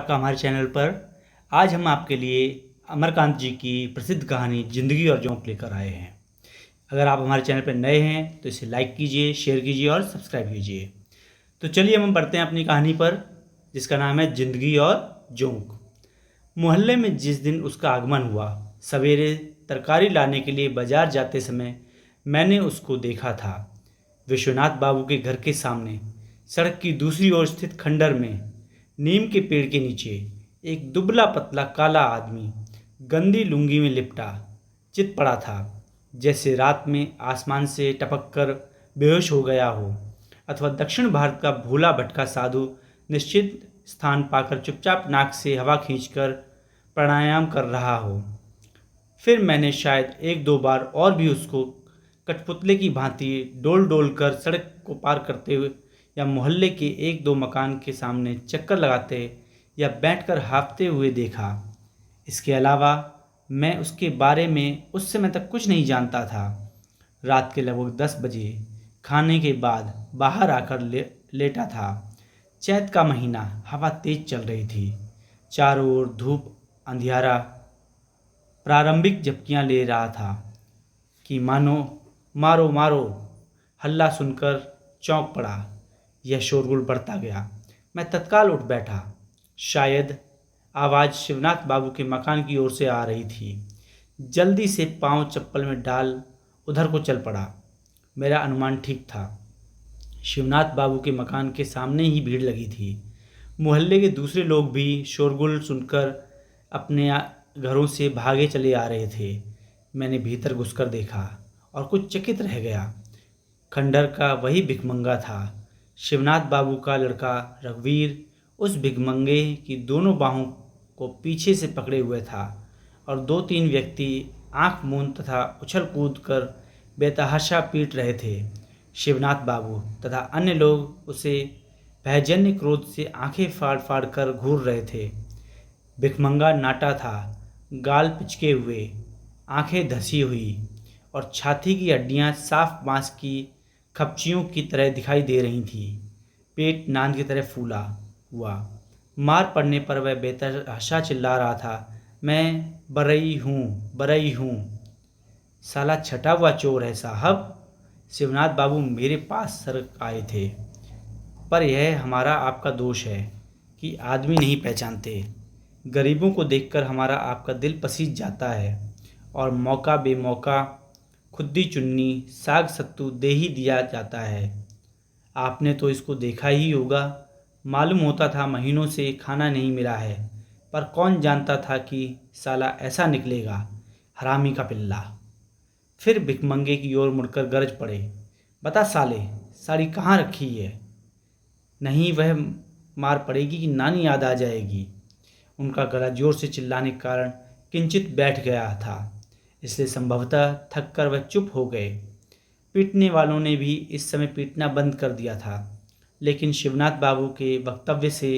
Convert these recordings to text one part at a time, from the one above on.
आपका हमारे चैनल पर। आज हम आपके लिए अमरकांत जी की प्रसिद्ध कहानी ज़िंदगी और जोंक लेकर आए हैं। अगर आप हमारे चैनल पर नए हैं तो इसे लाइक कीजिए, शेयर कीजिए और सब्सक्राइब कीजिए। तो चलिए हम बढ़ते हैं अपनी कहानी पर, जिसका नाम है ज़िंदगी और जोंक। मोहल्ले में जिस दिन उसका आगमन हुआ, सवेरे तरकारी लाने के लिए बाजार जाते समय मैंने उसको देखा था। विश्वनाथ बाबू के घर के सामने सड़क की दूसरी ओर स्थित खंडर में नीम के पेड़ के नीचे एक दुबला पतला काला आदमी गंदी लुंगी में लिपटा चित पड़ा था, जैसे रात में आसमान से टपक कर बेहोश हो गया हो, अथवा दक्षिण भारत का भूला भटका साधु निश्चित स्थान पाकर चुपचाप नाक से हवा खींचकर प्राणायाम कर रहा हो। फिर मैंने शायद एक दो बार और भी उसको कठपुतले की भांति डोल डोल कर सड़क को पार करते हुए या मोहल्ले के एक दो मकान के सामने चक्कर लगाते या बैठकर हाँफते हुए देखा। इसके अलावा मैं उसके बारे में उस समय तक कुछ नहीं जानता था। रात के लगभग 10 बजे खाने के बाद बाहर आकर लेटा था। चैत का महीना, हवा तेज चल रही थी। चारों ओर धूप अंधियारा प्रारंभिक झपकियां ले रहा था कि मानो मारो मारो हल्ला सुनकर चौंक पड़ा। यह शोरगुल बढ़ता गया। मैं तत्काल उठ बैठा। शायद आवाज़ शिवनाथ बाबू के मकान की ओर से आ रही थी। जल्दी से पांव चप्पल में डाल उधर को चल पड़ा। मेरा अनुमान ठीक था। शिवनाथ बाबू के मकान के सामने ही भीड़ लगी थी। मोहल्ले के दूसरे लोग भी शोरगुल सुनकर अपने घरों से भागे चले आ रहे थे। मैंने भीतर घुसकर देखा और कुछ चकित रह गया। खंडर का वही भिखमंगा था। शिवनाथ बाबू का लड़का रघुवीर उस भिखमंगे की दोनों बाहों को पीछे से पकड़े हुए था और दो तीन व्यक्ति आंख मूंद तथा उछल कूद कर बेतहाशा पीट रहे थे। शिवनाथ बाबू तथा अन्य लोग उसे भयजन्य क्रोध से आंखें फाड़ फाड़ कर घूर रहे थे। भिखमंगा नाटा था, गाल पिचके हुए, आंखें धसी हुई और छाती की हड्डियां साफ बांस की खपचियों की तरह दिखाई दे रही थीं। पेट नांद की तरह फूला हुआ। मार पड़ने पर वह बेतहाशा चिल्ला रहा था, मैं बरई हूँ, बरई हूँ। साला छटा हुआ चोर है साहब। शिवनाथ बाबू मेरे पास सरक आए थे। पर यह हमारा आपका दोष है कि आदमी नहीं पहचानते। गरीबों को देखकर हमारा आपका दिल पसीज जाता है और मौका बेमौका खुद्दी चुन्नी साग सत्तू दे ही दिया जाता है। आपने तो इसको देखा ही होगा। मालूम होता था महीनों से खाना नहीं मिला है, पर कौन जानता था कि साला ऐसा निकलेगा, हरामी का पिल्ला। फिर भिखमंगे की ओर मुड़कर गरज पड़े, बता साले, साड़ी कहाँ रखी है? नहीं वह मार पड़ेगी कि नानी याद आ जाएगी। उनका गला जोर से चिल्लाने के कारण किंचित बैठ गया था, इसलिए संभवतः थक कर वह चुप हो गए। पीटने वालों ने भी इस समय पीटना बंद कर दिया था, लेकिन शिवनाथ बाबू के वक्तव्य से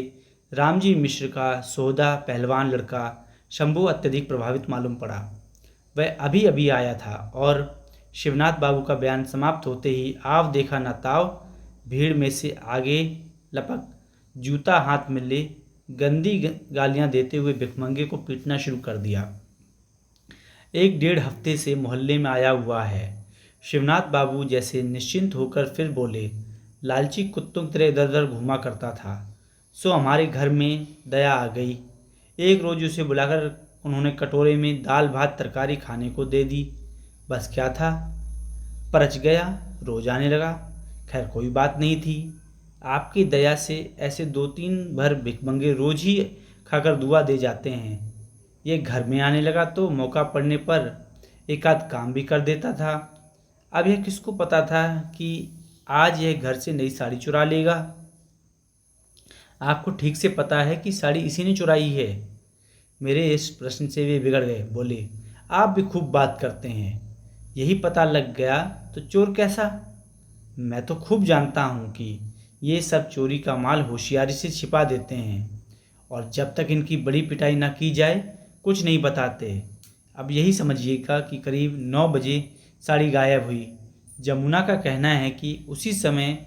रामजी मिश्र का सोहदा पहलवान लड़का शंभू अत्यधिक प्रभावित मालूम पड़ा। वह अभी अभी आया था और शिवनाथ बाबू का बयान समाप्त होते ही आव देखा न ताव भीड़ में से आगे लपक जूता हाथ में ले गंदी गालियां देते हुए भिखमंगे को पीटना शुरू कर दिया। 1-1.5 हफ्ते से मोहल्ले में आया हुआ है। शिवनाथ बाबू जैसे निश्चिंत होकर फिर बोले, लालची कुत्तों की तरह इधर उधर घूमा करता था, सो हमारे घर में दया आ गई। एक रोज उसे बुलाकर उन्होंने कटोरे में दाल भात तरकारी खाने को दे दी। बस क्या था, परच गया, रोज आने लगा। खैर कोई बात नहीं थी। आपकी दया से ऐसे 2-3 भर भिखमंगे रोज ही खाकर दुआ दे जाते हैं। ये घर में आने लगा तो मौका पड़ने पर एक आध काम भी कर देता था। अब यह किसको पता था कि आज यह घर से नई साड़ी चुरा लेगा। आपको ठीक से पता है कि साड़ी इसी ने चुराई है। मेरे इस प्रश्न से वे बिगड़ गए। बोले, आप भी खूब बात करते हैं। यही पता लग गया तो चोर कैसा? मैं तो खूब जानता हूँ कि ये सब चोरी का माल होशियारी से छिपा देते हैं और जब तक इनकी बड़ी पिटाई ना की जाए कुछ नहीं बताते। अब यही समझिएगा कि करीब 9 बजे साड़ी गायब हुई। जमुना का कहना है कि उसी समय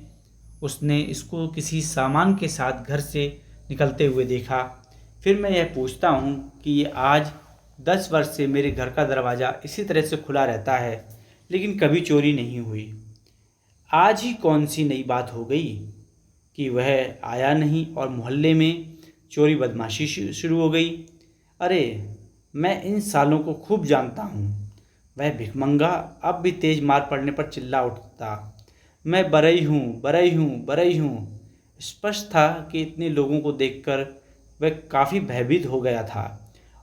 उसने इसको किसी सामान के साथ घर से निकलते हुए देखा। फिर मैं यह पूछता हूँ कि ये आज 10 वर्ष से मेरे घर का दरवाज़ा इसी तरह से खुला रहता है, लेकिन कभी चोरी नहीं हुई। आज ही कौन सी नई बात हो गई कि वह आया नहीं और मोहल्ले में चोरी बदमाशी शुरू हो गई। अरे, मैं इन सालों को खूब जानता हूँ। वह भिखमंगा अब भी तेज मार पड़ने पर चिल्ला उठता, मैं बरई हूँ, बरई हूँ, बरई हूँ। स्पष्ट था कि इतने लोगों को देखकर वह काफ़ी भयभीत हो गया था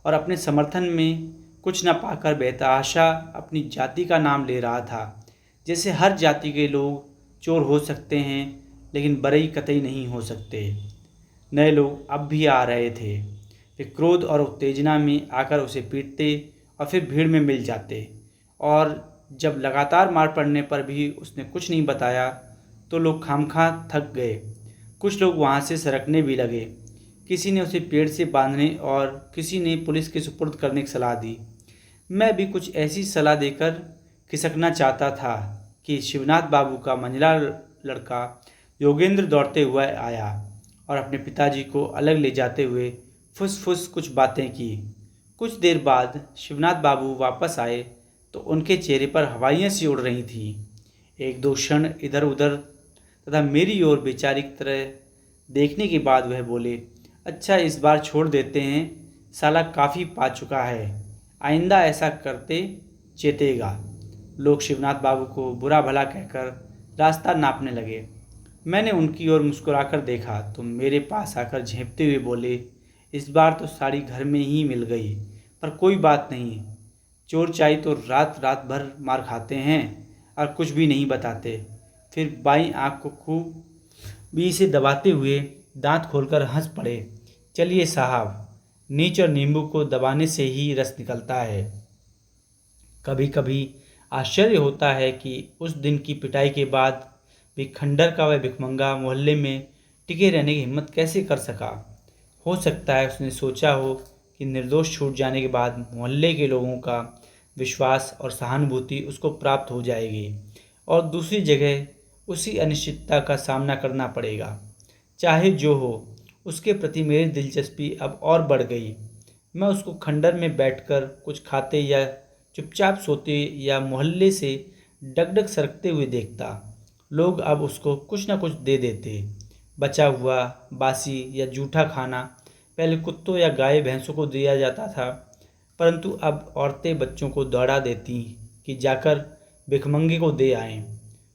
और अपने समर्थन में कुछ न पाकर बेतहाशा अपनी जाति का नाम ले रहा था, जैसे हर जाति के लोग चोर हो सकते हैं लेकिन बरई कतई नहीं हो सकते। नए लोग अब भी आ रहे थे। वे क्रोध और उत्तेजना में आकर उसे पीटते और फिर भीड़ में मिल जाते, और जब लगातार मार पड़ने पर भी उसने कुछ नहीं बताया तो लोग खामखा थक गए। कुछ लोग वहाँ से सरकने भी लगे। किसी ने उसे पेड़ से बांधने और किसी ने पुलिस के सुपुर्द करने की सलाह दी। मैं भी कुछ ऐसी सलाह देकर खिसकना चाहता था कि शिवनाथ बाबू का मंझला लड़का योगेंद्र दौड़ते हुए आया और अपने पिताजी को अलग ले जाते हुए फुस फुस कुछ बातें की। कुछ देर बाद शिवनाथ बाबू वापस आए तो उनके चेहरे पर हवाइयाँ सी उड़ रही थीं। एक दो क्षण इधर उधर तथा मेरी ओर बेचारी की तरह देखने के बाद वह बोले, अच्छा, इस बार छोड़ देते हैं, साला काफ़ी पा चुका है, आइंदा ऐसा करते चेतेगा। लोग शिवनाथ बाबू को बुरा भला कहकर रास्ता नापने लगे। मैंने उनकी ओर मुस्कुराकर देखा तो मेरे पास आकर झेंपते हुए बोले, इस बार तो साड़ी घर में ही मिल गई, पर कोई बात नहीं। चोर चाई तो रात रात भर मार खाते हैं और कुछ भी नहीं बताते। फिर बाईं आंख को खूब बी से दबाते हुए दांत खोलकर हंस पड़े। चलिए साहब, नीच और नींबू को दबाने से ही रस निकलता है। कभी कभी आश्चर्य होता है कि उस दिन की पिटाई के बाद भी खंडर का वह भिखमंगा मोहल्ले में टिके रहने की हिम्मत कैसे कर सका। हो सकता है उसने सोचा हो कि निर्दोष छूट जाने के बाद मोहल्ले के लोगों का विश्वास और सहानुभूति उसको प्राप्त हो जाएगी और दूसरी जगह उसी अनिश्चितता का सामना करना पड़ेगा। चाहे जो हो, उसके प्रति मेरी दिलचस्पी अब और बढ़ गई। मैं उसको खंडर में बैठकर कुछ खाते या चुपचाप सोते या मोहल्ले से डगडग सरकते हुए देखता। लोग अब उसको कुछ न कुछ दे देते। बचा हुआ, बासी या जूठा खाना पहले कुत्तों या गाय भैंसों को दिया जाता था, परंतु अब औरतें बच्चों को दौड़ा देती कि जाकर भिखमंगे को दे आएं।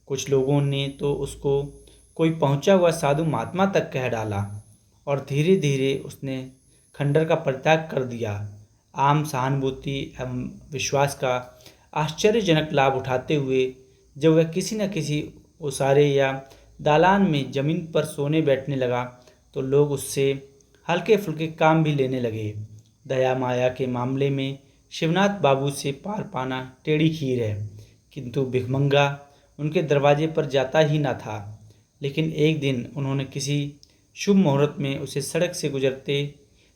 कुछ लोगों ने तो उसको कोई पहुंचा हुआ साधु महात्मा तक कह डाला और धीरे धीरे उसने खंडर का परित्याग कर दिया। आम सहानुभूति एवं विश्वास का आश्चर्यजनक लाभ उठाते हुए जब वह किसी न किसी उसारे या दालान में जमीन पर सोने बैठने लगा तो लोग उससे हल्के फुल्के काम भी लेने लगे। दया माया के मामले में शिवनाथ बाबू से पार पाना टेढ़ी खीर है, किंतु भिखमंगा उनके दरवाजे पर जाता ही न था। लेकिन एक दिन उन्होंने किसी शुभ मुहूर्त में उसे सड़क से गुजरते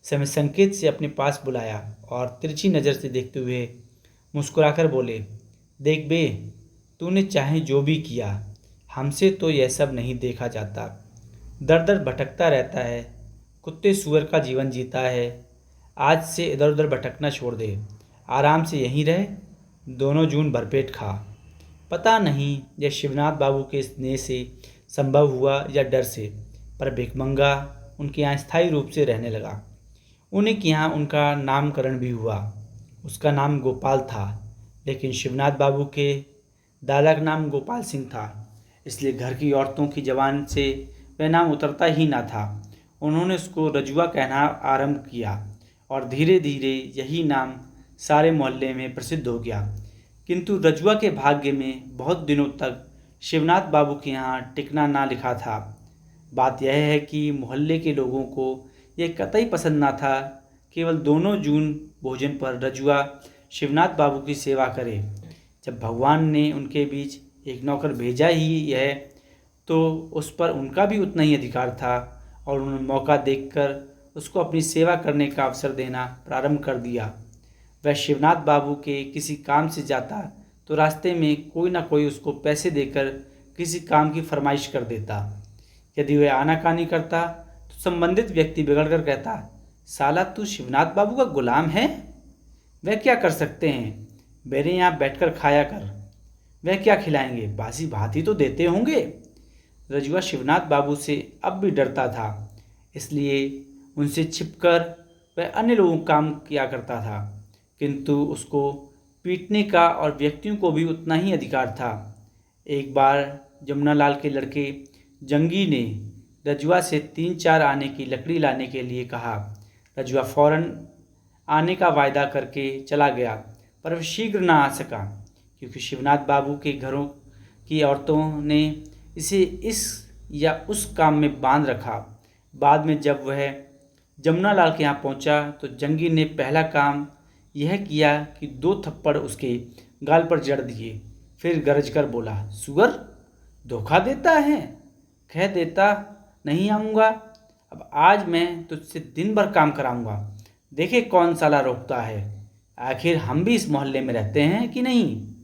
समय संकेत से अपने पास बुलाया और तिरछी नज़र से देखते हुए मुस्कुराकर बोले, देख बे, तूने चाहे जो भी किया, हमसे तो यह सब नहीं देखा जाता। दर दर भटकता रहता है, कुत्ते सुअर का जीवन जीता है। आज से इधर उधर भटकना छोड़ दे, आराम से यहीं रह, दोनों जून भरपेट खा। पता नहीं यह शिवनाथ बाबू के स्नेह से संभव हुआ या डर से, पर भिखमंगा उनके यहाँ स्थायी रूप से रहने लगा। उन्हीं के यहाँ उनका नामकरण भी हुआ। उसका नाम गोपाल था, लेकिन शिवनाथ बाबू के दादा का नाम गोपाल सिंह था, इसलिए घर की औरतों की जबान से वह नाम उतरता ही ना था। उन्होंने उसको रजुआ कहना आरंभ किया और धीरे धीरे यही नाम सारे मोहल्ले में प्रसिद्ध हो गया। किंतु रजुआ के भाग्य में बहुत दिनों तक शिवनाथ बाबू के यहाँ टिकना ना लिखा था। बात यह है कि मोहल्ले के लोगों को यह कतई पसंद ना था केवल दोनों जून भोजन पर रजुआ शिवनाथ बाबू की सेवा करे। जब भगवान ने उनके बीच एक नौकर भेजा ही है तो उस पर उनका भी उतना ही अधिकार था और उन्होंने मौका देखकर उसको अपनी सेवा करने का अवसर देना प्रारंभ कर दिया। वह शिवनाथ बाबू के किसी काम से जाता तो रास्ते में कोई ना कोई उसको पैसे देकर किसी काम की फरमाइश कर देता। यदि वह आनाकानी करता तो संबंधित व्यक्ति बिगड़ कर कहता, साला तू शिवनाथ बाबू का गुलाम है? वह क्या कर सकते हैं? मेरे यहाँ बैठकर खाया कर। वह क्या खिलाएंगे? बासी भात ही तो देते होंगे। रजुआ शिवनाथ बाबू से अब भी डरता था, इसलिए उनसे छिपकर वह अन्य लोगों का काम किया करता था, किंतु उसको पीटने का और व्यक्तियों को भी उतना ही अधिकार था। एक बार जमुनालाल के लड़के जंगी ने रजुआ से 3-4 आने की लकड़ी लाने के लिए कहा। रजुआ फौरन आने का वायदा करके चला गया, पर वह शीघ्र न आ सका क्योंकि शिवनाथ बाबू के घरों की औरतों ने इसे इस या उस काम में बांध रखा। बाद में जब वह जमुनालाल के यहाँ पहुँचा तो जंगी ने पहला काम यह किया कि 2 थप्पड़ उसके गाल पर जड़ दिए। फिर गरज कर बोला, सुअर, धोखा देता है? कह देता नहीं आऊँगा। अब आज मैं तुझसे दिन भर काम कराऊँगा, देखे कौन साला रोकता है। आखिर हम भी इस मोहल्ले में रहते हैं कि नहीं।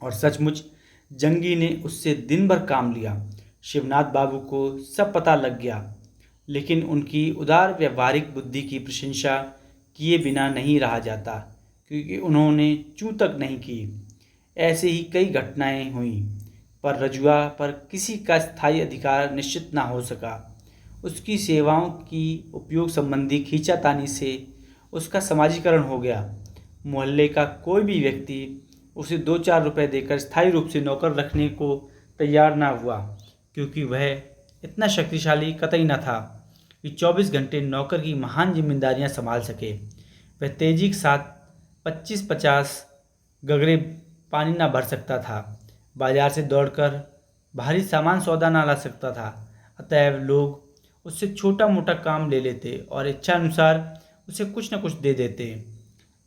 और सचमुच जंगी ने उससे दिन भर काम लिया। शिवनाथ बाबू को सब पता लग गया, लेकिन उनकी उदार व्यवहारिक बुद्धि की प्रशंसा किए बिना नहीं रहा जाता, क्योंकि उन्होंने चूं तक नहीं की। ऐसे ही कई घटनाएं हुई, पर रजुआ पर किसी का स्थायी अधिकार निश्चित न हो सका। उसकी सेवाओं की उपयोग संबंधी खींचातानी से उसका समाजीकरण हो गया। मोहल्ले का कोई भी व्यक्ति उसे 2-4 रुपए देकर स्थायी रूप से नौकर रखने को तैयार न हुआ, क्योंकि वह इतना शक्तिशाली कतई न था कि 24 घंटे नौकर की महान जिम्मेदारियां संभाल सके। वह तेजी के साथ 25-50 गगरे पानी न भर सकता था, बाजार से दौड़कर भारी सामान सौदा न ला सकता था। अतएव लोग उससे छोटा मोटा काम ले लेते और इच्छानुसार उसे कुछ न कुछ दे देते।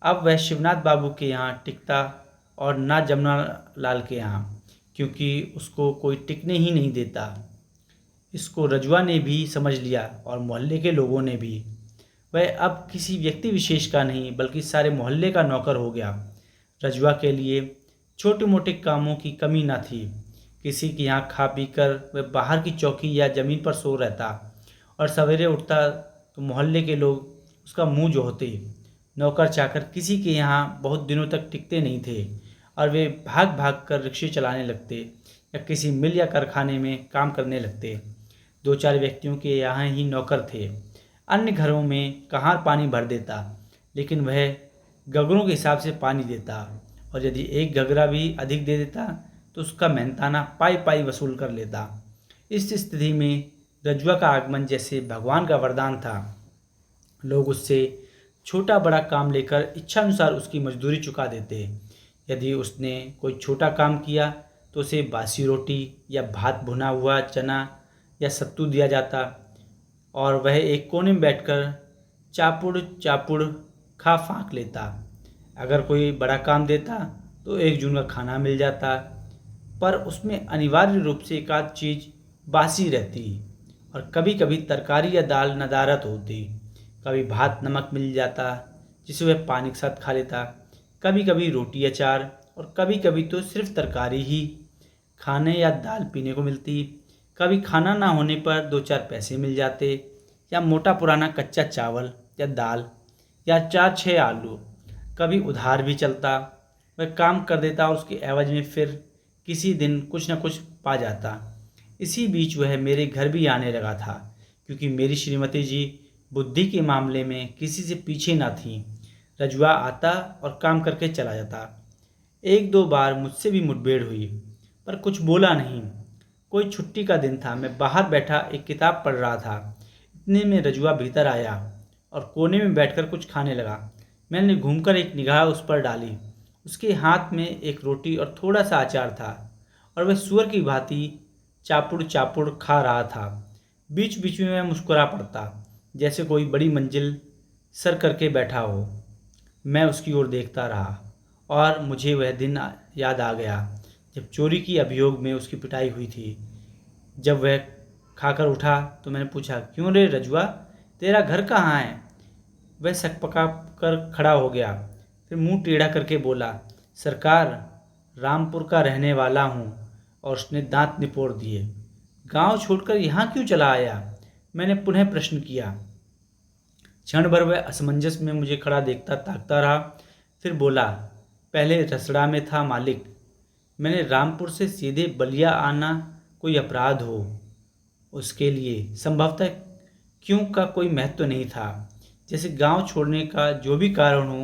अब वह शिवनाथ बाबू के यहाँ टिकता और ना जमुनालाल के यहाँ, क्योंकि उसको कोई टिकने ही नहीं देता। इसको रजुआ ने भी समझ लिया और मोहल्ले के लोगों ने भी। वह अब किसी व्यक्ति विशेष का नहीं बल्कि सारे मोहल्ले का नौकर हो गया। रजुआ के लिए छोटे मोटे कामों की कमी न थी। किसी के यहाँ खा पी कर वह बाहर की चौकी या ज़मीन पर सो रहता और सवेरे उठता तो मोहल्ले के लोग उसका मुंह जोहते। नौकर चाकर किसी के यहाँ बहुत दिनों तक टिकते नहीं थे और वे भाग भाग कर रिक्शे चलाने लगते या किसी मिल या कारखाने में काम करने लगते। 2-4 व्यक्तियों के यहाँ ही नौकर थे। अन्य घरों में कहार पानी भर देता, लेकिन वह गगरों के हिसाब से पानी देता, और यदि एक गगरा भी अधिक दे देता तो उसका मेहनताना पाई पाई वसूल कर लेता। इस स्थिति में रजुआ का आगमन जैसे भगवान का वरदान था। लोग उससे छोटा बड़ा काम लेकर इच्छानुसार उसकी मजदूरी चुका देते। यदि उसने कोई छोटा काम किया तो उसे बासी रोटी या भात भुना हुआ चना या सत्तू दिया जाता और वह एक कोने में बैठकर चापुड़ चापुड़ खा फाँक लेता। अगर कोई बड़ा काम देता तो 1 जून का खाना मिल जाता, पर उसमें अनिवार्य रूप से एक आध चीज़ बासी रहती और कभी कभी तरकारी या दाल नदारत होती। कभी भात नमक मिल जाता जिसे वह पानी के साथ खा लेता, कभी कभी रोटी अचार, और कभी कभी तो सिर्फ तरकारी ही खाने या दाल पीने को मिलती। कभी खाना ना होने पर 2-4 पैसे मिल जाते, या मोटा पुराना कच्चा चावल या दाल या 4-6 आलू। कभी उधार भी चलता। वह काम कर देता और उसके एवज में फिर किसी दिन कुछ न कुछ पा जाता। इसी बीच वह मेरे घर भी आने लगा था, क्योंकि मेरी श्रीमती जी बुद्धि के मामले में किसी से पीछे ना थी। रजुआ आता और काम करके चला जाता। 1-2 बार मुझसे भी मुठभेड़ हुई, पर कुछ बोला नहीं। कोई छुट्टी का दिन था, मैं बाहर बैठा एक किताब पढ़ रहा था। इतने में रजुआ भीतर आया और कोने में बैठकर कुछ खाने लगा। मैंने घूमकर एक निगाह उस पर डाली। उसके हाथ में एक रोटी और थोड़ा सा अचार था और वह सुअर की भांति चापुड़ चापुड़ खा रहा था। बीच बीच में मैं मुस्कुरा पड़ता, जैसे कोई बड़ी मंजिल सर करके बैठा हो। मैं उसकी ओर देखता रहा और मुझे वह दिन याद आ गया जब चोरी की अभियोग में उसकी पिटाई हुई थी। जब वह खाकर उठा तो मैंने पूछा, क्यों रे रजुआ, तेरा घर कहाँ है? वह सकपका कर खड़ा हो गया, फिर मुंह टेढ़ा करके बोला, सरकार, रामपुर का रहने वाला हूँ। और उसने दांत निपोड़ दिए। गांव छोड़कर यहाँ क्यों चला आया? मैंने पुनः प्रश्न किया। क्षण भर वह असमंजस में मुझे खड़ा देखता ताकता रहा, फिर बोला, पहले रसड़ा में था मालिक। मैंने रामपुर से सीधे बलिया आना कोई अपराध हो उसके लिए संभवतः क्यों का कोई महत्व नहीं था। जैसे गांव छोड़ने का जो भी कारण हो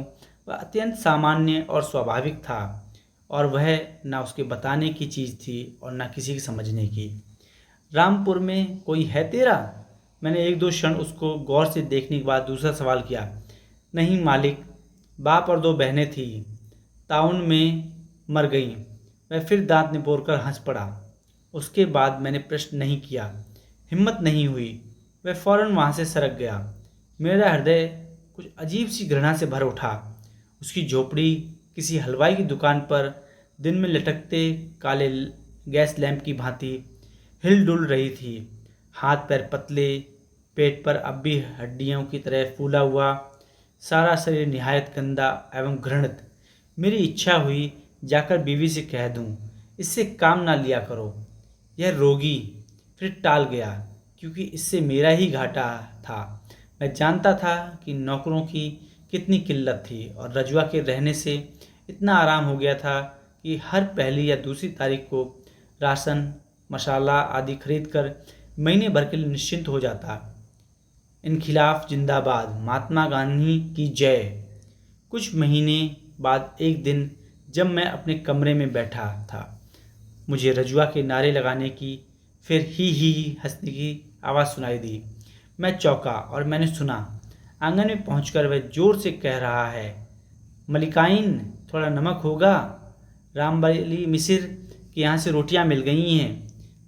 वह अत्यंत सामान्य और स्वाभाविक था, और वह ना उसके बताने की चीज़ थी और ना किसी की समझने की। रामपुर में कोई है तेरा? मैंने एक दो क्षण उसको गौर से देखने के बाद दूसरा सवाल किया। नहीं मालिक, बाप और दो बहनें थी, ताउन में मर गईं। वह फिर दांत निपोरकर हंस पड़ा। उसके बाद मैंने प्रश्न नहीं किया, हिम्मत नहीं हुई। वह फौरन वहाँ से सरक गया। मेरा हृदय कुछ अजीब सी घृणा से भर उठा। उसकी झोपड़ी किसी हलवाई की दुकान पर दिन में लटकते काले गैस लैंप की भांति हिल डुल रही थी। हाथ पैर पतले, पेट पर अब भी हड्डियों की तरह फूला हुआ, सारा शरीर निहायत गंदा एवं घृणित। मेरी इच्छा हुई जाकर बीवी से कह दूं, इससे काम ना लिया करो, यह रोगी। फिर टाल गया, क्योंकि इससे मेरा ही घाटा था। मैं जानता था कि नौकरों की कितनी किल्लत थी और रजुआ के रहने से इतना आराम हो गया था कि हर पहली या दूसरी तारीख को राशन, मसाला आदि खरीद कर महीने भर के लिए निश्चिंत हो जाता। इनखिलाफ जिंदाबाद, महात्मा गांधी की जय। कुछ महीने बाद एक दिन जब मैं अपने कमरे में बैठा था, मुझे रजुआ के नारे लगाने की, फिर ही हंसने की आवाज़ सुनाई दी। मैं चौंका और मैंने सुना, आंगन में पहुंचकर वह जोर से कह रहा है, मलिकाइन, थोड़ा नमक होगा? रामबली मिसिर के यहाँ से रोटियां मिल गई हैं,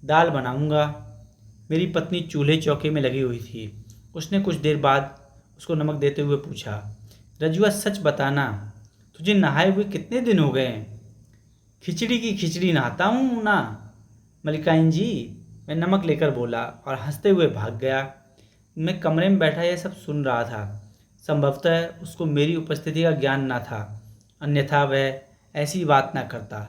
दाल बनाऊंगा। मेरी पत्नी चूल्हे चौके में लगी हुई थी। उसने कुछ देर बाद उसको नमक देते हुए पूछा, रजुआ सच बताना, तुझे नहाए हुए कितने दिन हो गए? खिचड़ी की खिचड़ी नहाता हूँ ना मलिकाइन जी, मैं नमक लेकर बोला और हंसते हुए भाग गया। मैं कमरे में बैठा यह सब सुन रहा था। संभवतः उसको मेरी उपस्थिति का ज्ञान न था, अन्यथा वह ऐसी बात ना करता।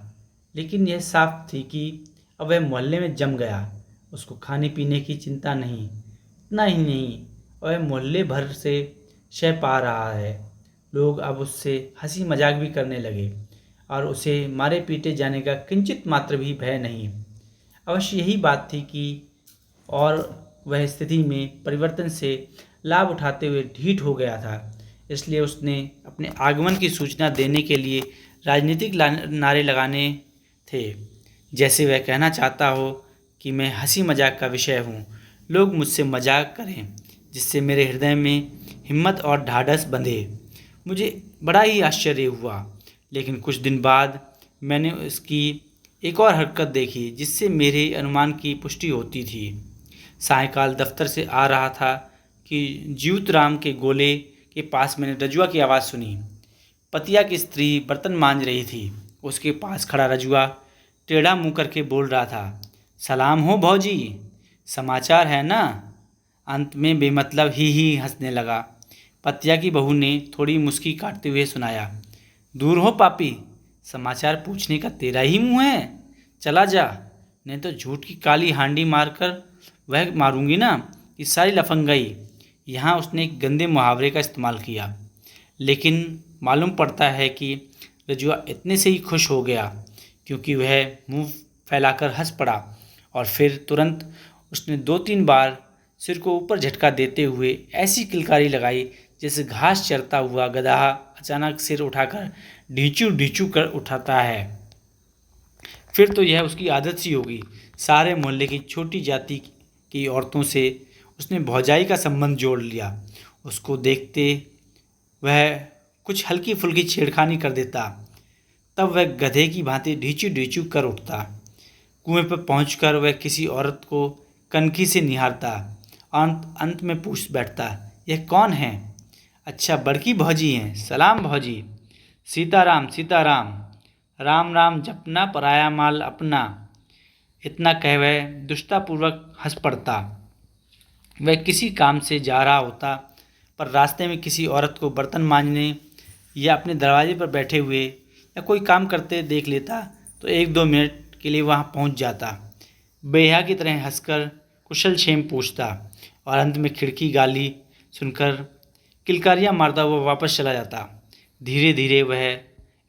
लेकिन यह साफ थी कि अब वह मोहल्ले में जम गया। उसको खाने पीने की चिंता नहीं, इतना ही नहीं, वह मोहल्ले भर से शय पा रहा है। लोग अब उससे हंसी मजाक भी करने लगे और उसे मारे पीटे जाने का किंचित मात्र भी भय नहीं। अवश्य यही बात थी कि और वह स्थिति में परिवर्तन से लाभ उठाते हुए ढीठ हो गया था। इसलिए उसने अपने आगमन की सूचना देने के लिए राजनीतिक नारे लगाने थे, जैसे वह कहना चाहता हो कि मैं हंसी मजाक का विषय हूँ, लोग मुझसे मजाक करें, जिससे मेरे हृदय में हिम्मत और ढाढ़स बंधे। मुझे बड़ा ही आश्चर्य हुआ, लेकिन कुछ दिन बाद मैंने उसकी एक और हरकत देखी जिससे मेरे अनुमान की पुष्टि होती थी। सायंकाल दफ्तर से आ रहा था कि जीवतराम के गोले के पास मैंने रजुआ की आवाज़ सुनी। पतिया की स्त्री बर्तन मांज रही थी। उसके पास खड़ा रजुआ टेढ़ा मुंह करके बोल रहा था, सलाम हो भौजी, समाचार है ना? अंत में बेमतलब ही हंसने लगा। पतिया की बहू ने थोड़ी मुस्की काटते हुए सुनाया, दूर हो पापी, समाचार पूछने का तेरा ही मुंह है, चला जा, नहीं तो झूठ की काली हांडी मारकर वह मारूंगी ना कि सारी लफंगाई। यहाँ उसने एक गंदे मुहावरे का इस्तेमाल किया, लेकिन मालूम पड़ता है कि रजुआ इतने से ही खुश हो गया, क्योंकि वह मुंह फैलाकर हंस पड़ा और फिर तुरंत उसने 2-3 बार सिर को ऊपर झटका देते हुए ऐसी किलकारी लगाई जैसे घास चरता हुआ गधा अचानक सिर उठाकर ढींचू ढींचू कर उठाता है। फिर तो यह उसकी आदत सी होगी। सारे मोहल्ले की छोटी जाति की औरतों से उसने भौजाई का संबंध जोड़ लिया। उसको देखते वह कुछ हल्की फुल्की छेड़खानी कर देता, तब वह गधे की भांति ढींचू ढींचू कर उठता। कुएं पर पहुंचकर वह किसी औरत को कनखी से निहारता, अंत में पूछ बैठता, यह कौन है? अच्छा, बड़की भौजी हैं, सलाम भौजी, सीताराम सीताराम, राम राम जपना पराया माल अपना। इतना कह वह दुष्टतापूर्वक हंस पड़ता। वह किसी काम से जा रहा होता, पर रास्ते में किसी औरत को बर्तन मांजने या अपने दरवाजे पर बैठे हुए या कोई काम करते देख लेता तो 1-2 मिनट के लिए वहां पहुंच जाता। बेहा की तरह हंसकर कुशल क्षेम पूछता और अंत में खिड़की गाली सुनकर किलकारियाँ मारता हुआ वापस चला जाता। धीरे धीरे वह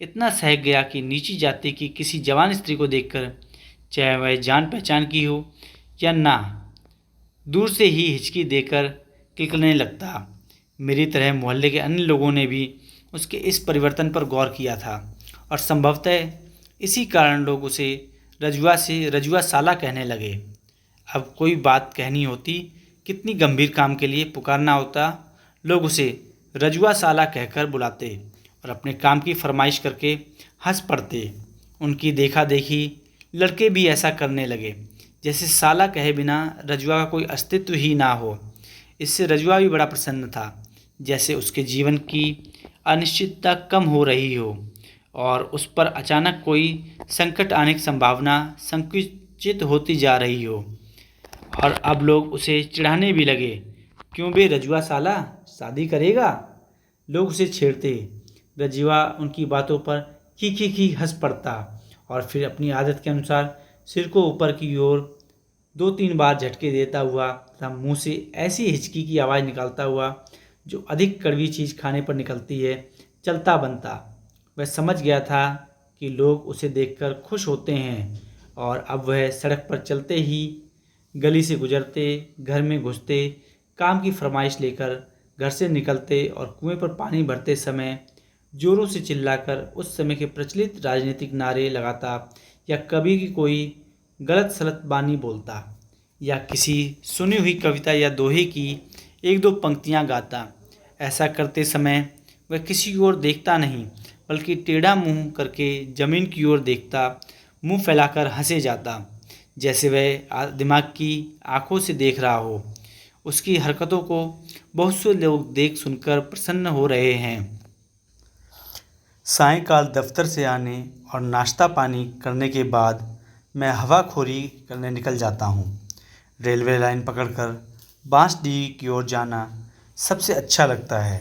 इतना सहक गया कि नीची जाति की किसी जवान स्त्री को देखकर, चाहे वह जान पहचान की हो या ना, दूर से ही हिचकी देकर किलकने लगता। मेरी तरह मोहल्ले के अन्य लोगों ने भी उसके इस परिवर्तन पर गौर किया था और संभवतः इसी कारण लोग उसे रजुआ से रजुआ साला कहने लगे। अब कोई बात कहनी होती, कितनी गंभीर काम के लिए पुकारना होता, लोग उसे रजुआ साला कहकर बुलाते और अपने काम की फरमाइश करके हंस पड़ते। उनकी देखा देखी लड़के भी ऐसा करने लगे, जैसे साला कहे बिना रजुआ का कोई अस्तित्व ही ना हो। इससे रजुआ भी बड़ा प्रसन्न था, जैसे उसके जीवन की अनिश्चितता कम हो रही हो और उस पर अचानक कोई संकट आने की संभावना संकुचित होती जा रही हो। और अब लोग उसे चिढ़ाने भी लगे, क्यों बे रजुआ साला, शादी करेगा? लोग उसे छेड़ते। रजुआ उनकी बातों पर खी हंस पड़ता और फिर अपनी आदत के अनुसार सिर को ऊपर की ओर 2-3 बार झटके देता हुआ तथा मुंह से ऐसी हिचकी की आवाज़ निकालता हुआ जो अधिक कड़वी चीज़ खाने पर निकलती है, चलता बनता। वह समझ गया था कि लोग उसे देखकर खुश होते हैं और अब वह सड़क पर चलते ही, गली से गुजरते, घर में घुसते, काम की फरमाइश लेकर घर से निकलते और कुएं पर पानी भरते समय जोरों से चिल्लाकर उस समय के प्रचलित राजनीतिक नारे लगाता या कभी की कोई गलत सलत बानी बोलता या किसी सुनी हुई कविता या दोहे की 1-2 पंक्तियां गाता। ऐसा करते समय वह किसी की ओर देखता नहीं, बल्कि टेढ़ा मुंह करके जमीन की ओर देखता, मुंह फैलाकर हंसे जाता, जैसे वह दिमाग की आंखों से देख रहा हो। उसकी हरकतों को बहुत से लोग देख सुनकर प्रसन्न हो रहे हैं। सायंकाल दफ्तर से आने और नाश्ता पानी करने के बाद मैं हवाखोरी करने निकल जाता हूँ। रेलवे लाइन पकड़कर बांसडीह की ओर जाना सबसे अच्छा लगता है।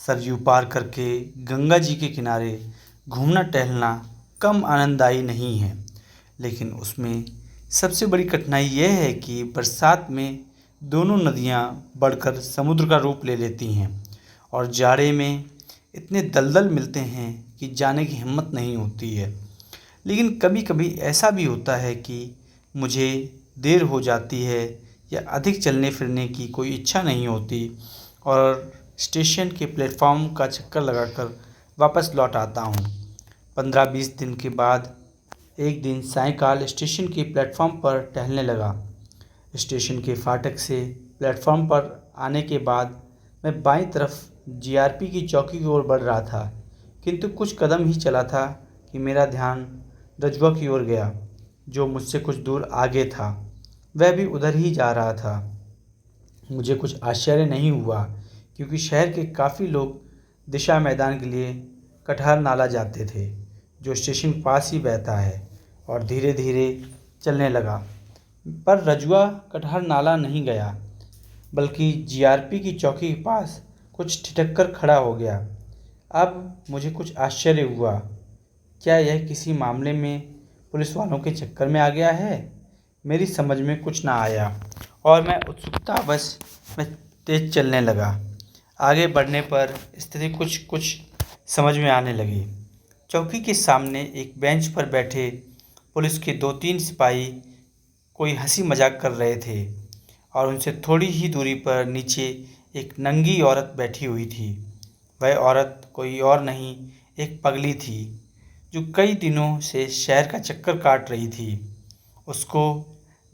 सरयू पार करके गंगा जी के किनारे घूमना टहलना कम आनंददायी नहीं है, लेकिन उसमें सबसे बड़ी कठिनाई यह है कि बरसात में दोनों नदियाँ बढ़कर समुद्र का रूप ले लेती हैं और जाड़े में इतने दलदल मिलते हैं कि जाने की हिम्मत नहीं होती है। लेकिन कभी कभी ऐसा भी होता है कि मुझे देर हो जाती है या अधिक चलने फिरने की कोई इच्छा नहीं होती और स्टेशन के प्लेटफॉर्म का चक्कर लगाकर वापस लौट आता हूँ। 15-20 दिन के बाद एक दिन सायंकाल स्टेशन के प्लेटफॉर्म पर टहलने लगा। स्टेशन के फाटक से प्लेटफॉर्म पर आने के बाद मैं बाईं तरफ जीआरपी की चौकी की ओर बढ़ रहा था, किंतु कुछ कदम ही चला था कि मेरा ध्यान रजुआ की ओर गया, जो मुझसे कुछ दूर आगे था। वह भी उधर ही जा रहा था। मुझे कुछ आश्चर्य नहीं हुआ, क्योंकि शहर के काफ़ी लोग दिशा मैदान के लिए कटहर नाला जाते थे, जो स्टेशन के पास ही बहता है, और धीरे धीरे चलने लगा। पर रजुआ कटहर नाला नहीं गया, बल्कि जीआरपी की चौकी के पास कुछ ठिठक कर खड़ा हो गया। अब मुझे कुछ आश्चर्य हुआ, क्या यह किसी मामले में पुलिस वालों के चक्कर में आ गया है? मेरी समझ में कुछ ना आया और मैं उत्सुकतावश में तेज चलने लगा। आगे बढ़ने पर स्थिति कुछ समझ में आने लगी। चौकी के सामने एक बेंच पर बैठे पुलिस के 2-3 सिपाही कोई हंसी मजाक कर रहे थे और उनसे थोड़ी ही दूरी पर नीचे एक नंगी औरत बैठी हुई थी। वह औरत कोई और नहीं, एक पगली थी, जो कई दिनों से शहर का चक्कर काट रही थी। उसको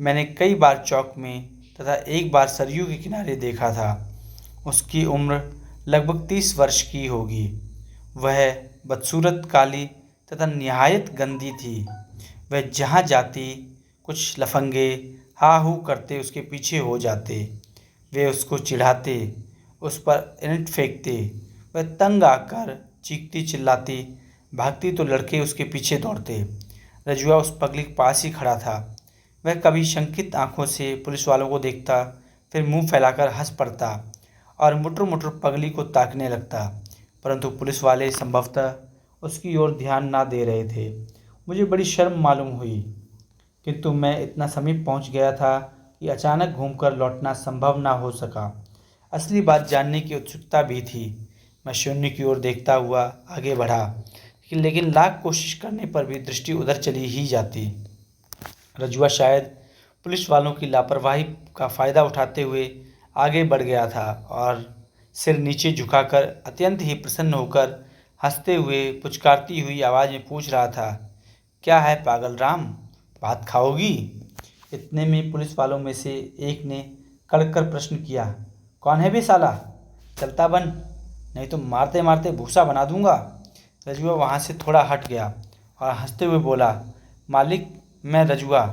मैंने कई बार चौक में तथा एक बार सरयू के किनारे देखा था। उसकी उम्र लगभग 30 वर्ष की होगी। वह बदसूरत, काली तथा निहायत गंदी थी। वह जहाँ जाती कुछ लफंगे हा हू करते उसके पीछे हो जाते। वे उसको चिढ़ाते, उस पर ईंट फेंकते। वह तंग आकर चीखती चिल्लाती भागती तो लड़के उसके पीछे दौड़ते। रजुआ उस पगली के पास ही खड़ा था। वह कभी शंकित आंखों से पुलिस वालों को देखता, फिर मुंह फैलाकर हंस पड़ता और मुटर मुटर पगली को ताकने लगता, परंतु पुलिस वाले संभवतः उसकी ओर ध्यान ना दे रहे थे। मुझे बड़ी शर्म मालूम हुई, किंतु मैं इतना समीप पहुंच गया था कि अचानक घूमकर लौटना संभव ना हो सका। असली बात जानने की उत्सुकता भी थी। मैं शून्य की ओर देखता हुआ आगे बढ़ा, लेकिन लाख कोशिश करने पर भी दृष्टि उधर चली ही जाती। रजुआ शायद पुलिस वालों की लापरवाही का फ़ायदा उठाते हुए आगे बढ़ गया था और सिर नीचे झुकाकर अत्यंत ही प्रसन्न होकर हंसते हुए पुचकारती हुई आवाज़ में पूछ रहा था, क्या है पागल राम, भात खाओगी? इतने में पुलिस वालों में से एक ने कड़क कर प्रश्न किया, कौन है बे साला, चलता बन, नहीं तो मारते मारते भूसा बना दूंगा। रजुआ वहाँ से थोड़ा हट गया और हंसते हुए बोला, मालिक मैं रजुआ,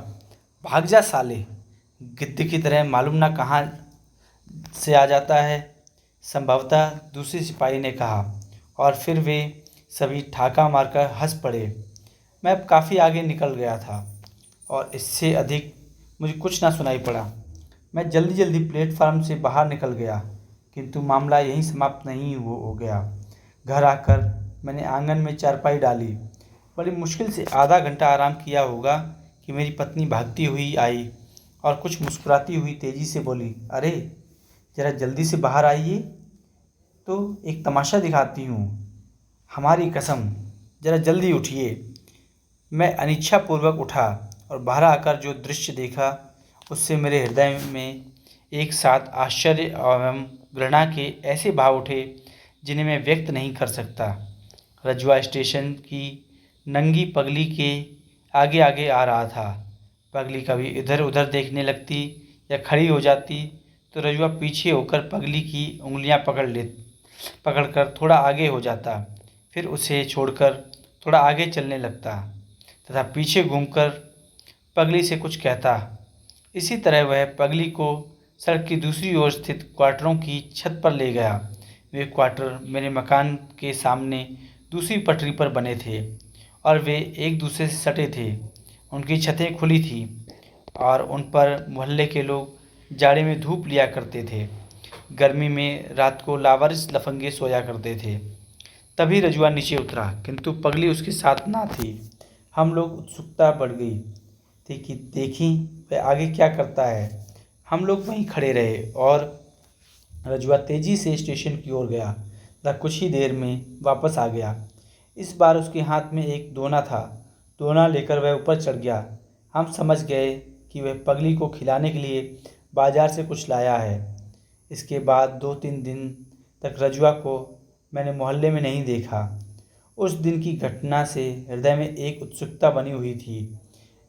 भाग जा साले, गिद्ध की तरह मालूम ना कहाँ से आ जाता है। संभवतः दूसरे सिपाही ने कहा और फिर वे सभी ठाका मारकर हंस पड़े। मैं अब काफ़ी आगे निकल गया था और इससे अधिक मुझे कुछ ना सुनाई पड़ा। मैं जल्दी जल्दी प्लेटफार्म से बाहर निकल गया, किंतु मामला यहीं समाप्त नहीं हो गया। घर आकर मैंने आंगन में चारपाई डाली। बड़ी मुश्किल से आधा घंटा आराम किया होगा कि मेरी पत्नी भागती हुई आई और कुछ मुस्कुराती हुई तेज़ी से बोली, अरे ज़रा जल्दी से बाहर आइए तो एक तमाशा दिखाती हूँ, हमारी कसम, ज़रा जल्दी उठिए। मैं अनिच्छापूर्वक उठा और बाहर आकर जो दृश्य देखा उससे मेरे हृदय में एक साथ आश्चर्य एवं घृणा के ऐसे भाव उठे जिन्हें मैं व्यक्त नहीं कर सकता। रजुआ स्टेशन की नंगी पगली के आगे आगे आ रहा था। पगली कभी इधर उधर देखने लगती या खड़ी हो जाती तो रजुआ पीछे होकर पगली की उंगलियां पकड़कर थोड़ा आगे हो जाता, फिर उसे छोड़कर थोड़ा आगे चलने लगता तथा पीछे घूमकर पगली से कुछ कहता। इसी तरह वह पगली को सड़क की दूसरी ओर स्थित क्वार्टरों की छत पर ले गया। वे क्वार्टर मेरे मकान के सामने दूसरी पटरी पर बने थे और वे एक दूसरे से सटे थे। उनकी छतें खुली थी और उन पर मोहल्ले के लोग जाड़े में धूप लिया करते थे। गर्मी में रात को लावारिस लफंगे सोया करते थे। तभी रजुआ नीचे उतरा, किंतु पगली उसके साथ ना थी। हम लोग उत्सुकता बढ़ गई थी कि देखी वह आगे क्या करता है। हम लोग वहीं खड़े रहे और रजुआ तेजी से स्टेशन की ओर गया तथा कुछ ही देर में वापस आ गया। इस बार उसके हाथ में एक दोना था। दोना लेकर वह ऊपर चढ़ गया। हम समझ गए कि वह पगली को खिलाने के लिए बाजार से कुछ लाया है। इसके बाद 2-3 दिन तक रजुआ को मैंने मोहल्ले में नहीं देखा। उस दिन की घटना से हृदय में एक उत्सुकता बनी हुई थी।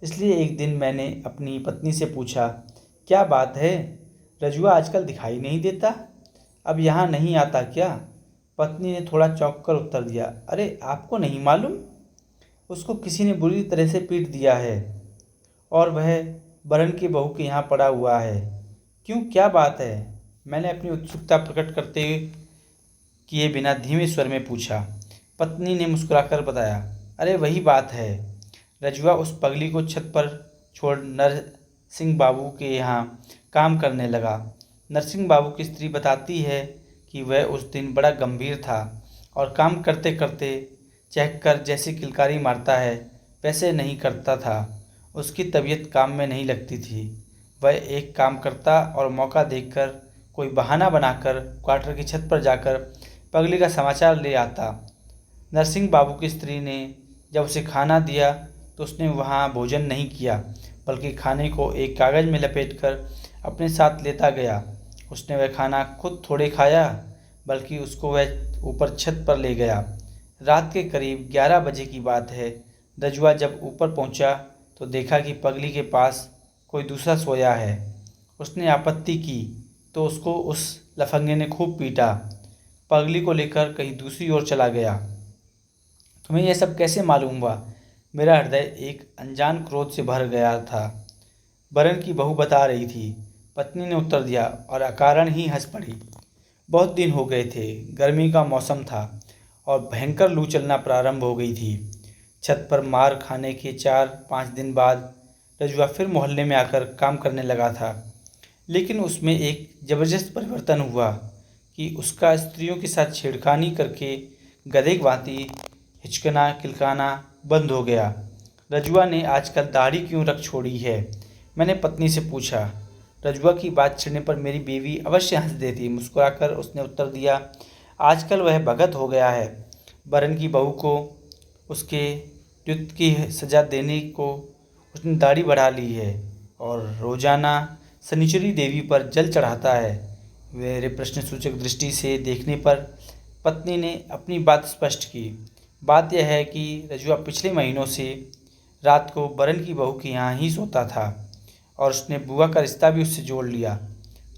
इसलिए एक दिन मैंने अपनी पत्नी से पूछा, क्या बात है, रजुआ आजकल दिखाई नहीं देता, अब यहाँ नहीं आता क्या? पत्नी ने थोड़ा चौंक कर उत्तर दिया, अरे आपको नहीं मालूम, उसको किसी ने बुरी तरह से पीट दिया है और वह बरन की बहू के यहाँ पड़ा हुआ है। क्यों, क्या बात है? मैंने अपनी उत्सुकता प्रकट करते किए बिना धीमे स्वर में पूछा। पत्नी ने मुस्कुराकर बताया, अरे वही बात है, रजुआ उस पगली को छत पर छोड़ नरसिंह बाबू के यहाँ काम करने लगा। नरसिंह बाबू की स्त्री बताती है कि वह उस दिन बड़ा गंभीर था और काम करते करते चहककर जैसे किलकारी मारता है वैसे नहीं करता था। उसकी तबीयत काम में नहीं लगती थी। वह एक काम करता और मौका देखकर कोई बहाना बनाकर क्वार्टर की छत पर जाकर पगली का समाचार ले आता। नरसिंह बाबू की स्त्री ने जब उसे खाना दिया तो उसने वहाँ भोजन नहीं किया, बल्कि खाने को एक कागज़ में लपेटकर अपने साथ लेता गया। उसने वह खाना खुद थोड़े खाया, बल्कि उसको वह ऊपर छत पर ले गया। रात के करीब 11 बजे की बात है। रजुआ जब ऊपर पहुंचा तो देखा कि पगली के पास कोई दूसरा सोया है। उसने आपत्ति की तो उसको उस लफंगे ने खूब पीटा। पगली को लेकर कहीं दूसरी ओर चला गया। तुम्हें यह सब कैसे मालूम हुआ? मेरा हृदय एक अनजान क्रोध से भर गया था। बरन की बहू बता रही थी, पत्नी ने उत्तर दिया और अकारण ही हंस पड़ी। बहुत दिन हो गए थे, गर्मी का मौसम था और भयंकर लू चलना प्रारंभ हो गई थी। छत पर मार खाने के 4-5 दिन बाद रजुआ फिर मोहल्ले में आकर काम करने लगा था, लेकिन उसमें एक ज़बरदस्त परिवर्तन हुआ कि उसका स्त्रियों के साथ छेड़खानी करके गधे की भांति हिचकना किलकाना बंद हो गया। रजुआ ने आजकल दाढ़ी क्यों रख छोड़ी है? मैंने पत्नी से पूछा। रजुआ की बात छिड़ने पर मेरी बीवी अवश्य हंस देती। मुस्कुराकर उसने उत्तर दिया, आजकल वह भगत हो गया है। बरन की बहू को उसके द्युत की सजा देने को उसने दाढ़ी बढ़ा ली है और रोजाना शनिचरी देवी पर जल चढ़ाता है। मेरे प्रश्नसूचक दृष्टि से देखने पर पत्नी ने अपनी बात स्पष्ट की। बात यह है कि रजुआ पिछले महीनों से रात को बरन की बहू के यहाँ ही सोता था और उसने बुआ का रिश्ता भी उससे जोड़ लिया।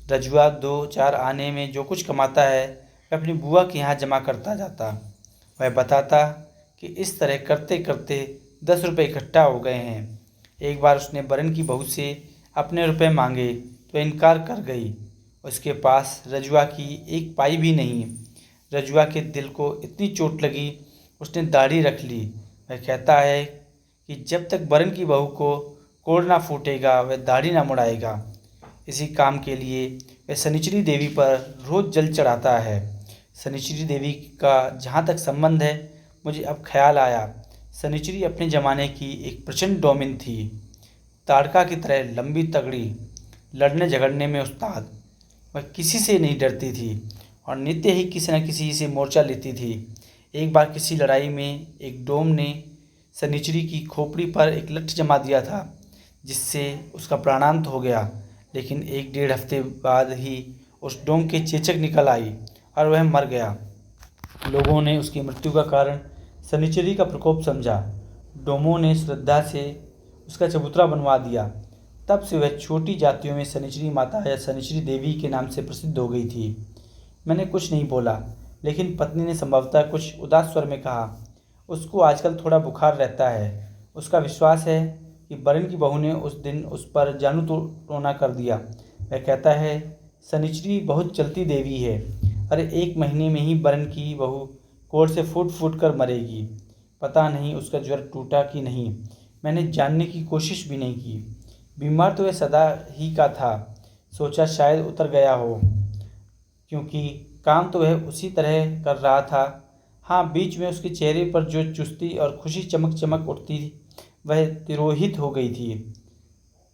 रजुआ 2-4 आने में जो कुछ कमाता है वह अपनी बुआ के यहाँ जमा करता जाता। वह बताता कि इस तरह करते करते 10 रुपये इकट्ठा हो गए हैं। एक बार उसने बरन की बहू से अपने रुपए मांगे तो इनकार कर गई। उसके पास रजुआ की एक पाई भी नहीं। रजुआ के दिल को इतनी चोट लगी उसने दाढ़ी रख ली। वह कहता है कि जब तक बरन की बहू को कोड़ ना फूटेगा वह दाढ़ी ना मुड़ाएगा। इसी काम के लिए वह शनिचरी देवी पर रोज़ जल चढ़ाता है। शनिचरी देवी का जहाँ तक संबंध है, मुझे अब ख्याल आया, शनिचरी अपने ज़माने की एक प्रचंड डोमिन थी। ताड़का की तरह लंबी तगड़ी, लड़ने झगड़ने में उस्ताद। वह किसी से नहीं डरती थी और नित्य ही किसी न किसी से मोर्चा लेती थी। एक बार किसी लड़ाई में एक डोम ने शनिचरी की खोपड़ी पर एक लठ जमा दिया था जिससे उसका प्राणांत हो गया। लेकिन 1-1.5 हफ्ते बाद ही उस डोम के चेचक निकल आई और वह मर गया। लोगों ने उसकी मृत्यु का कारण शनिचरी का प्रकोप समझा। डोमों ने श्रद्धा से उसका चबूतरा बनवा दिया। तब से वह छोटी जातियों में शनिचरी माता या शनिचरी देवी के नाम से प्रसिद्ध हो गई थी। मैंने कुछ नहीं बोला, लेकिन पत्नी ने संभवतः कुछ उदास स्वर में कहा, उसको आजकल थोड़ा बुखार रहता है। उसका विश्वास है कि बरन की बहू ने उस दिन उस पर जानू टोना कर दिया। वह कहता है शनिचरी बहुत चलती देवी है। अरे 1 महीने में ही बरन की बहू कोढ़ से फूट फूट कर मरेगी। पता नहीं उसका ज्वर टूटा कि नहीं। मैंने जानने की कोशिश भी नहीं की। बीमार तो वह सदा ही का था। सोचा शायद उतर गया हो, क्योंकि काम तो वह उसी तरह कर रहा था। हाँ, बीच में उसके चेहरे पर जो चुस्ती और खुशी चमक चमक उठती वह तिरोहित हो गई थी।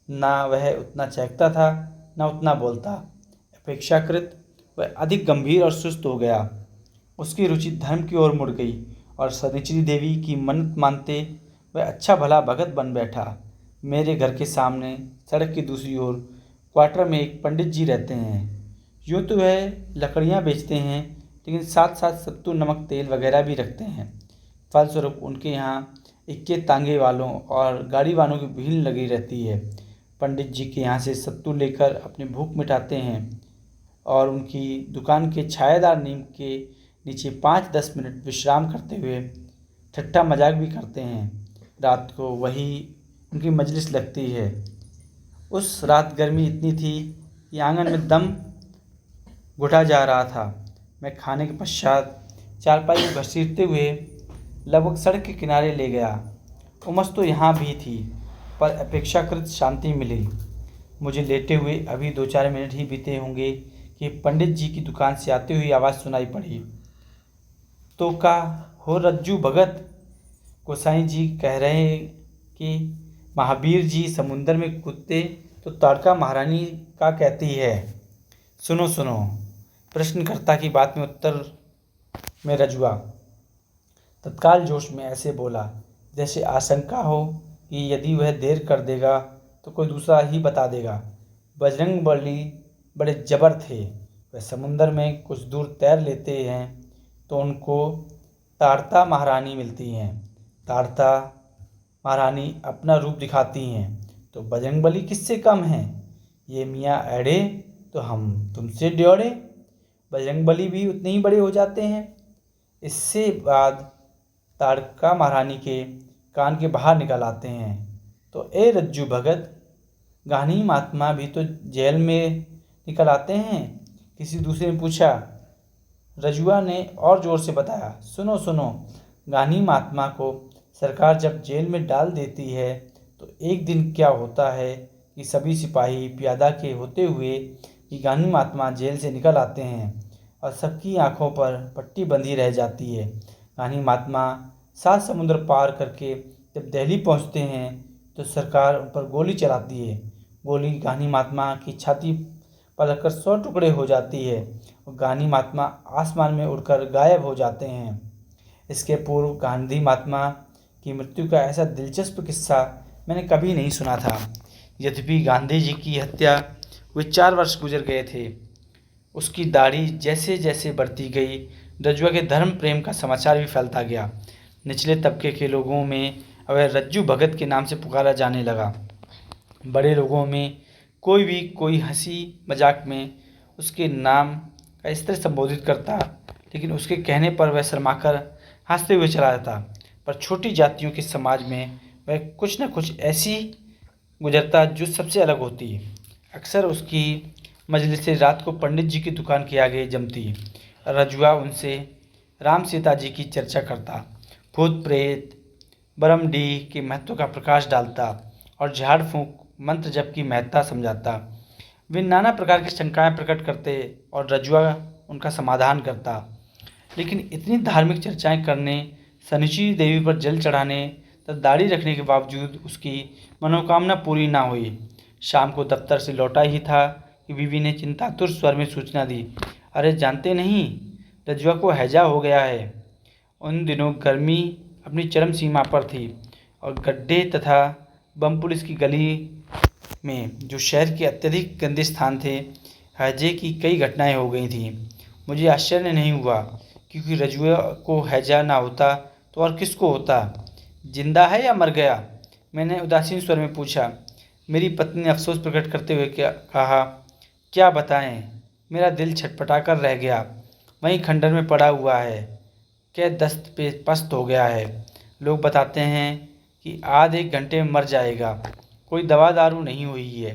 ना वह उतना चहकता था, ना उतना बोलता। अपेक्षाकृत वह अधिक गंभीर और सुस्त हो गया। उसकी रुचि धर्म की ओर मुड़ गई और शनिचरी देवी की मन्नत मानते वह अच्छा भला भगत बन बैठा। मेरे घर के सामने सड़क की दूसरी ओर क्वार्टर में एक पंडित जी रहते हैं। यूँ तो वह लकड़ियाँ बेचते हैं, लेकिन साथ साथ सत्तू नमक तेल वगैरह भी रखते हैं। फलस्वरूप उनके यहाँ इक्के तांगे वालों और गाड़ी वालों की भीड़ लगी रहती है। पंडित जी के यहाँ से सत्तू लेकर अपनी भूख मिटाते हैं और उनकी दुकान के छायादार नीम के नीचे 5-10 मिनट विश्राम करते हुए ठट्ठा मजाक भी करते हैं। रात को वही उनकी मजलिस लगती है। उस रात गर्मी इतनी थी कि आंगन में दम घुटा जा रहा था। मैं खाने के पश्चात चारपाई को घसीटते हुए लगभग सड़क के किनारे ले गया। उमस तो यहाँ भी थी, पर अपेक्षाकृत शांति मिली। मुझे लेटे हुए अभी 2-4 मिनट ही बीते होंगे कि पंडित जी की दुकान से आती हुई आवाज़ सुनाई पड़ी। तो का हो रज्जू भगत, गोसाई जी कह रहे कि महावीर जी समुंदर में कूदते तो ताड़का महारानी का कहती है। सुनो सुनो, प्रश्नकर्ता की बात में उत्तर में रजुआ तत्काल जोश में ऐसे बोला जैसे आशंका हो कि यदि वह देर कर देगा तो कोई दूसरा ही बता देगा। बजरंगबली बड़े जबर थे। वह समुंदर में कुछ दूर तैर लेते हैं तो उनको ताड़ता महारानी मिलती हैं। ताड़ता महारानी अपना रूप दिखाती हैं तो बजरंगबली किससे कम हैं। ये मियाँ एड़े तो हम तुमसे ड्योड़े। बजरंगबली भी उतने ही बड़े हो जाते हैं। इससे बाद ताड़का महारानी के कान के बाहर निकल आते हैं। तो ए रज्जू भगत, गानी महात्मा भी तो जेल में निकल आते हैं, किसी दूसरे ने पूछा। रजुआ ने और ज़ोर से बताया, सुनो सुनो, गानी महात्मा को सरकार जब जेल में डाल देती है तो एक दिन क्या होता है कि सभी सिपाही प्यादा के होते हुए कि गानी महात्मा जेल से निकल आते हैं और सबकी आंखों पर पट्टी बंधी रह जाती है। गानी महात्मा 7 समुद्र पार करके जब दिल्ली पहुंचते हैं तो सरकार उन पर गोली चलाती है। गोली गांधी महात्मा की छाती पलटकर 100 टुकड़े हो जाती है और गांधी महात्मा आसमान में उड़कर गायब हो जाते हैं। इसके पूर्व गांधी महात्मा की मृत्यु का ऐसा दिलचस्प किस्सा मैंने कभी नहीं सुना था। यद्यपि गांधी जी की हत्या हुए 4 वर्ष गुजर गए थे, उसकी दाढ़ी जैसे जैसे बढ़ती गई, रजुआ के धर्म प्रेम का समाचार भी फैलता गया। निचले तबके के लोगों में अब रज्जू भगत के नाम से पुकारा जाने लगा। बड़े लोगों में कोई भी कोई हंसी मजाक में उसके नाम का इस तरह संबोधित करता, लेकिन उसके कहने पर वह शर्माकर हंसते हुए चला जाता। पर छोटी जातियों के समाज में वह कुछ न कुछ ऐसी गुजरता जो सबसे अलग होती। अक्सर उसकी मजलिसें रात को पंडित जी की दुकान के आगे जमती। रजुआ उनसे राम सीता जी की चर्चा करता, भूत प्रेत बरमडी के महत्व का प्रकाश डालता और झाड़ फूंक मंत्र जप की महत्ता समझाता। वे नाना प्रकार की शंकाएं प्रकट करते और रजुआ उनका समाधान करता। लेकिन इतनी धार्मिक चर्चाएं करने, शनिचरी देवी पर जल चढ़ाने तथा दाढ़ी रखने के बावजूद उसकी मनोकामना पूरी ना हुई। शाम को दफ्तर से लौटा ही था कि बीवी ने चिंतातुर स्वर में सूचना दी, अरे जानते नहीं, रजुआ को हैजा हो गया है। उन दिनों गर्मी अपनी चरम सीमा पर थी और गड्ढे तथा बम पुलिस की गली में, जो शहर के अत्यधिक गंदे स्थान थे, हैजे की कई घटनाएं हो गई थीं। मुझे आश्चर्य नहीं हुआ, क्योंकि रजुआ को हैजा ना होता तो और किसको होता। जिंदा है या मर गया? मैंने उदासीन स्वर में पूछा। मेरी पत्नी ने अफसोस प्रकट करते हुए कहा, क्या बताएं, मेरा दिल छटपटाकर रह गया। वहीं खंडर में पड़ा हुआ है, क्या दस्त पे पस्त हो गया है। लोग बताते हैं कि आध एक घंटे में मर जाएगा। कोई दवा दारू नहीं हुई है।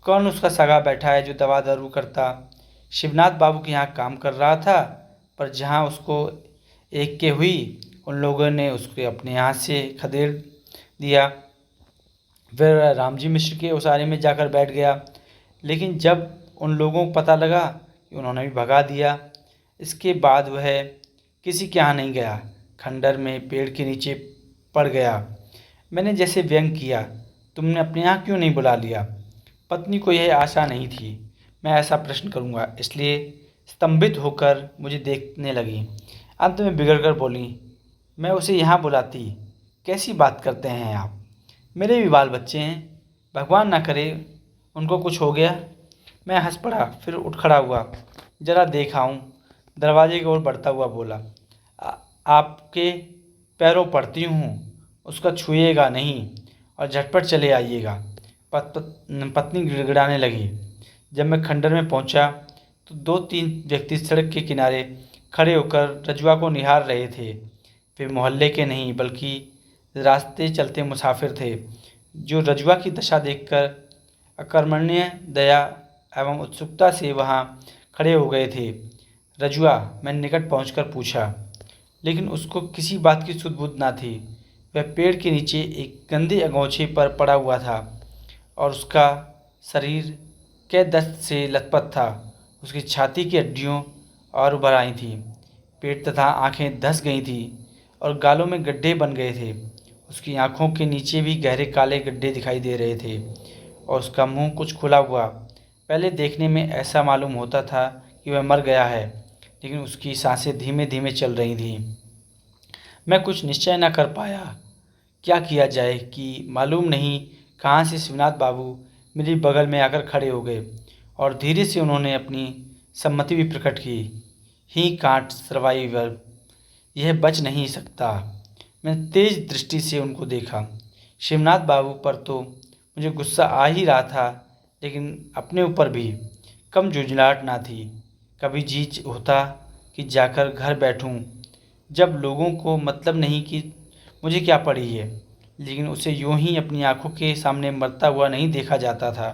कौन उसका सगा बैठा है जो दवा दारू करता? शिवनाथ बाबू के यहाँ काम कर रहा था, पर जहाँ उसको एक के हुई, उन लोगों ने उसके अपने यहाँ से खदेड़ दिया। फिर रामजी मिश्र के उसारे में जाकर बैठ गया, लेकिन जब उन लोगों को पता लगा कि उन्होंने भी भगा दिया। इसके बाद वह किसी के यहाँ नहीं गया, खंडर में पेड़ के नीचे पड़ गया। मैंने जैसे व्यंग किया, तुमने अपने यहाँ क्यों नहीं बुला लिया? पत्नी को यह आशा नहीं थी मैं ऐसा प्रश्न करूँगा, इसलिए स्तंभित होकर मुझे देखने लगी। अंत में बिगड़ कर बोली, मैं उसे यहाँ बुलाती। कैसी बात करते हैं आप? मेरे भी बाल बच्चे हैं, भगवान ना करे उनको कुछ हो गया। मैं हंस पड़ा, फिर उठ खड़ा हुआ। जरा देखाऊं, दरवाजे की ओर बढ़ता हुआ बोला, आपके पैरों पड़ती हूँ, उसका छुएगा नहीं और झटपट चले आइएगा। पत्नी गिड़गिड़ाने लगी। जब मैं खंडर में पहुंचा तो 2-3 व्यक्ति सड़क के किनारे खड़े होकर रजुआ को निहार रहे थे। वे मोहल्ले के नहीं, बल्कि रास्ते चलते मुसाफिर थे, जो रजुआ की दशा देखकर अकर्मण्य दया एवं उत्सुकता से वहां खड़े हो गए थे। रजुआ, मैंने निकट पहुंचकर पूछा, लेकिन उसको किसी बात की सुध-बुध ना थी। वह पेड़ के नीचे एक गंदे अगोछे पर पड़ा हुआ था और उसका शरीर कै दस्त से लथपथ था। उसकी छाती की हड्डियों और उभर आई थी, पेट तथा आंखें धंस गई थी और गालों में गड्ढे बन गए थे। उसकी आंखों के नीचे भी गहरे काले गड्ढे दिखाई दे रहे थे और उसका मुंह कुछ खुला हुआ। पहले देखने में ऐसा मालूम होता था कि वह मर गया है, लेकिन उसकी सांसें धीमे धीमे चल रही थीं। मैं कुछ निश्चय न कर पाया क्या किया जाए कि मालूम नहीं कहाँ से शिवनाथ बाबू मेरी बगल में आकर खड़े हो गए और धीरे से उन्होंने अपनी सम्मति भी प्रकट की। ही कांट सर्वाइवर, यह बच नहीं सकता। मैंने तेज दृष्टि से उनको देखा। शिवनाथ बाबू पर तो मुझे गुस्सा आ ही रहा था, लेकिन अपने ऊपर भी कम झुंझलाहट ना थी। कभी जी होता कि जाकर घर बैठूं, जब लोगों को मतलब नहीं कि मुझे क्या पड़ी है, लेकिन उसे यूं ही अपनी आंखों के सामने मरता हुआ नहीं देखा जाता था।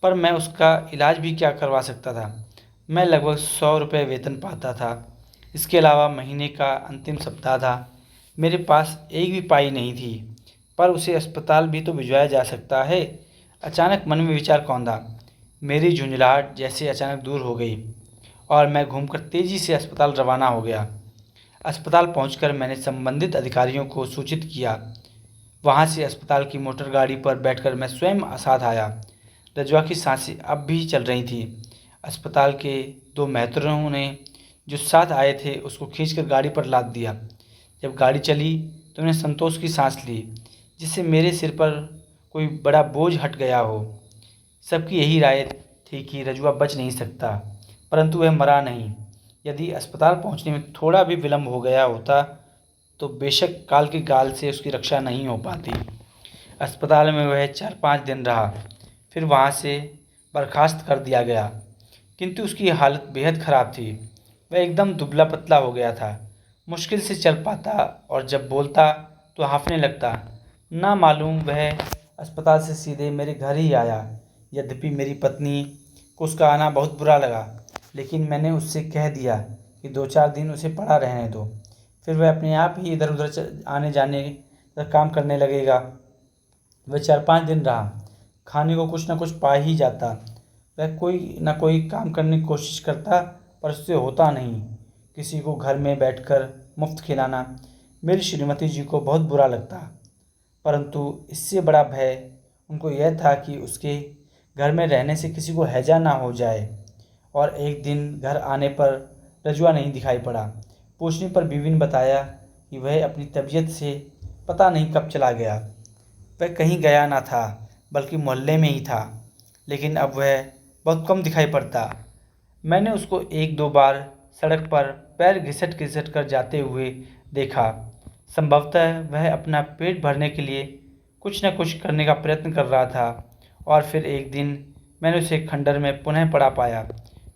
पर मैं उसका इलाज भी क्या करवा सकता था? मैं लगभग 100 रुपये वेतन पाता था। इसके अलावा महीने का अंतिम सप्ताह था। मेरे पास एक भी पाई नहीं थी, पर उसे अस्पताल भी तो भिजवाया जा सकता है। अचानक मन में विचार कौंधा। मेरी झुंझलाहट जैसे अचानक दूर हो गई और मैं घूमकर तेज़ी से अस्पताल रवाना हो गया। अस्पताल पहुंचकर मैंने संबंधित अधिकारियों को सूचित किया। वहां से अस्पताल की मोटर गाड़ी पर बैठकर मैं स्वयं साथ आया। रजवा की सांसें अब भी चल रही थीं। अस्पताल के 2 मेहतरों ने जो साथ आए थे उसको खींचकर गाड़ी पर लाद दिया। जब गाड़ी चली तो मैंने संतोष की सांस ली, जिससे मेरे सिर पर कोई बड़ा बोझ हट गया हो। सबकी यही राय थी कि रजुआ बच नहीं सकता, परंतु वह मरा नहीं। यदि अस्पताल पहुंचने में थोड़ा भी विलंब हो गया होता तो बेशक काल के गाल से उसकी रक्षा नहीं हो पाती। अस्पताल में वह 4-5 दिन रहा, फिर वहाँ से बर्खास्त कर दिया गया। किंतु उसकी हालत बेहद ख़राब थी। वह एकदम दुबला पतला हो गया था, मुश्किल से चल पाता और जब बोलता तो हाँफने लगता। ना मालूम वह अस्पताल से सीधे मेरे घर ही आया। यद्यपि मेरी पत्नी को उसका आना बहुत बुरा लगा, लेकिन मैंने उससे कह दिया कि 2-4 दिन उसे पड़ा रहने दो, फिर वह अपने आप ही इधर उधर आने जाने का काम करने लगेगा। वह 4-5 दिन रहा, खाने को कुछ न कुछ पा ही जाता। वह कोई न कोई काम करने की कोशिश करता, पर उससे होता नहीं। किसी को घर में बैठकर मुफ्त खिलाना मेरी श्रीमती जी को बहुत बुरा लगता, परंतु इससे बड़ा भय उनको यह था कि उसके घर में रहने से किसी को हैजा ना हो जाए। और एक दिन घर आने पर रजुआ नहीं दिखाई पड़ा। पूछने पर बीवी ने बताया कि वह अपनी तबीयत से पता नहीं कब चला गया। वह कहीं गया ना था, बल्कि मोहल्ले में ही था, लेकिन अब वह बहुत कम दिखाई पड़ता। मैंने उसको 1-2 बार सड़क पर पैर घिसट घिसट कर जाते हुए देखा। संभवतः वह अपना पेट भरने के लिए कुछ न कुछ करने का प्रयत्न कर रहा था। और फिर एक दिन मैंने उसे खंडर में पुनः पड़ा पाया।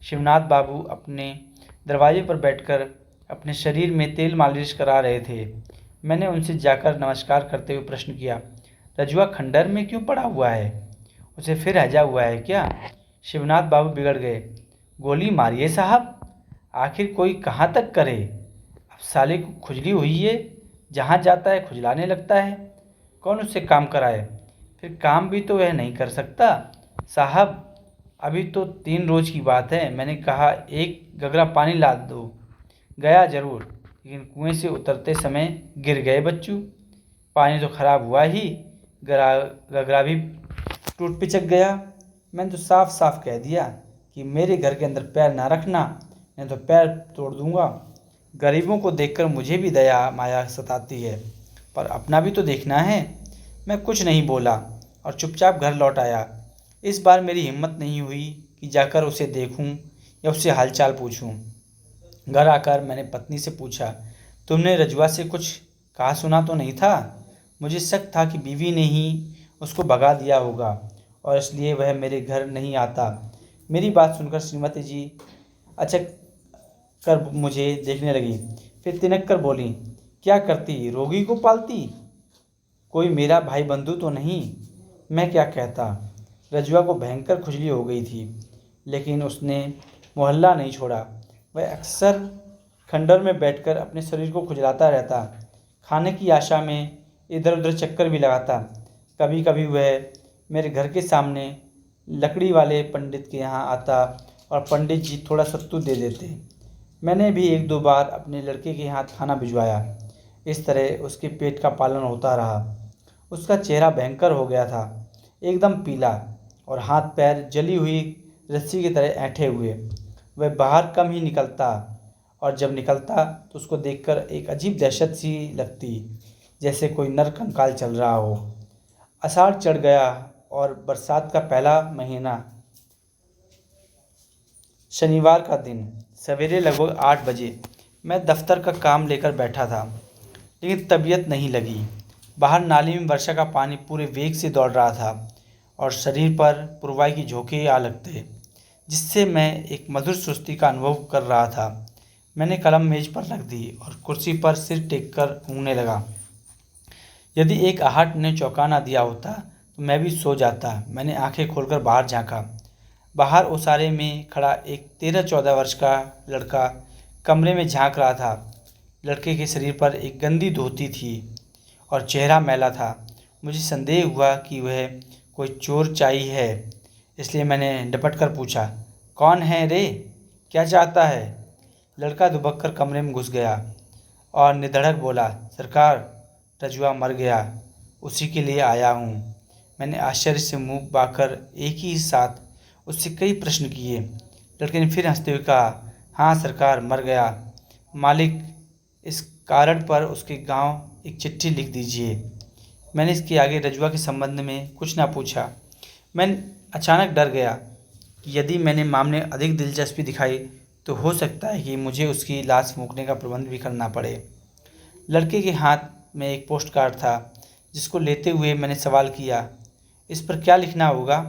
शिवनाथ बाबू अपने दरवाजे पर बैठकर अपने शरीर में तेल मालिश करा रहे थे। मैंने उनसे जाकर नमस्कार करते हुए प्रश्न किया, रजुआ खंडर में क्यों पड़ा हुआ है? उसे फिर हैजा हुआ है क्या? शिवनाथ बाबू बिगड़ गए। गोली मारिए साहब, आखिर कोई कहाँ तक करे? अब साले को खुजली हुई है, जहाँ जाता है खुजलाने लगता है। कौन उससे काम कराए? फिर काम भी तो वह नहीं कर सकता। साहब, अभी तो 3 रोज की बात है, मैंने कहा 1 गगरा पानी ला दो। गया जरूर, लेकिन कुएं से उतरते समय गिर गए बच्चू। पानी तो खराब हुआ ही, गगरा भी टूट पिचक गया। मैंने तो साफ साफ कह दिया कि मेरे घर के अंदर पैर ना रखना, नहीं तो पैर तोड़ दूंगा। गरीबों को देखकर मुझे भी दया माया सताती है, पर अपना भी तो देखना है। मैं कुछ नहीं बोला और चुपचाप घर लौट आया। इस बार मेरी हिम्मत नहीं हुई कि जाकर उसे देखूं या उससे हालचाल पूछूं। घर आकर मैंने पत्नी से पूछा, तुमने रजुआ से कुछ कहा सुना तो नहीं था? मुझे शक था कि बीवी ने ही उसको भगा दिया होगा और इसलिए वह मेरे घर नहीं आता। मेरी बात सुनकर श्रीमती जी अचक कर मुझे देखने लगी, फिर तिनक कर बोली, क्या करती? रोगी को पालती? कोई मेरा भाई बंधु तो नहीं? मैं क्या कहता। रजुआ को भयंकर खुजली हो गई थी, लेकिन उसने मोहल्ला नहीं छोड़ा। वह अक्सर खंडर में बैठकर अपने शरीर को खुजलाता रहता, खाने की आशा में इधर उधर चक्कर भी लगाता। कभी कभी वह मेरे घर के सामने लकड़ी वाले पंडित के यहाँ आता और पंडित जी थोड़ा सत्तू दे देते। मैंने भी 1-2 बार अपने लड़के के यहाँ खाना भिजवाया। इस तरह उसके पेट का पालन होता रहा। उसका चेहरा भयंकर हो गया था, एकदम पीला, और हाथ पैर जली हुई रस्सी की तरह ऐंठे हुए। वह बाहर कम ही निकलता, और जब निकलता तो उसको देखकर एक अजीब दहशत सी लगती, जैसे कोई नर कंकाल चल रहा हो। आषाढ़ चढ़ गया और बरसात का पहला महीना। शनिवार का दिन, सवेरे लगभग 8 बजे मैं दफ्तर का काम लेकर बैठा था, लेकिन तबीयत नहीं लगी। बाहर नाली में वर्षा का पानी पूरे वेग से दौड़ रहा था और शरीर पर पुरवाई की झोंके आ लगते, जिससे मैं एक मधुर सुस्ती का अनुभव कर रहा था। मैंने कलम मेज पर रख दी और कुर्सी पर सिर टेक कर ऊँगने लगा। यदि एक आहट ने चौंका ना दिया होता तो मैं भी सो जाता। मैंने आंखें खोलकर बाहर झांका। बाहर ओसारे में खड़ा एक 13-14 वर्ष का लड़का कमरे में झांक रहा था। लड़के के शरीर पर एक गंदी धोती थी और चेहरा मैला था। मुझे संदेह हुआ कि वह कोई चोर चाई है, इसलिए मैंने डपट कर पूछा, कौन है रे? क्या चाहता है? लड़का दुबक कर कमरे में घुस गया और निधड़क बोला, सरकार, रजुआ मर गया, उसी के लिए आया हूँ। मैंने आश्चर्य से मुंह बाकर एक ही साथ उससे कई प्रश्न किए। लड़के ने फिर हंसते हुए कहा, हाँ सरकार, मर गया। मालिक, इस कारण पर उसके गांव एक चिट्ठी लिख दीजिए। मैंने इसके आगे रजुआ के संबंध में कुछ ना पूछा। मैं अचानक डर गया कि यदि मैंने मामले में अधिक दिलचस्पी दिखाई तो हो सकता है कि मुझे उसकी लाश फूंकने का प्रबंध भी करना पड़े। लड़के के हाथ में एक पोस्ट कार्ड था, जिसको लेते हुए मैंने सवाल किया, इस पर क्या लिखना होगा?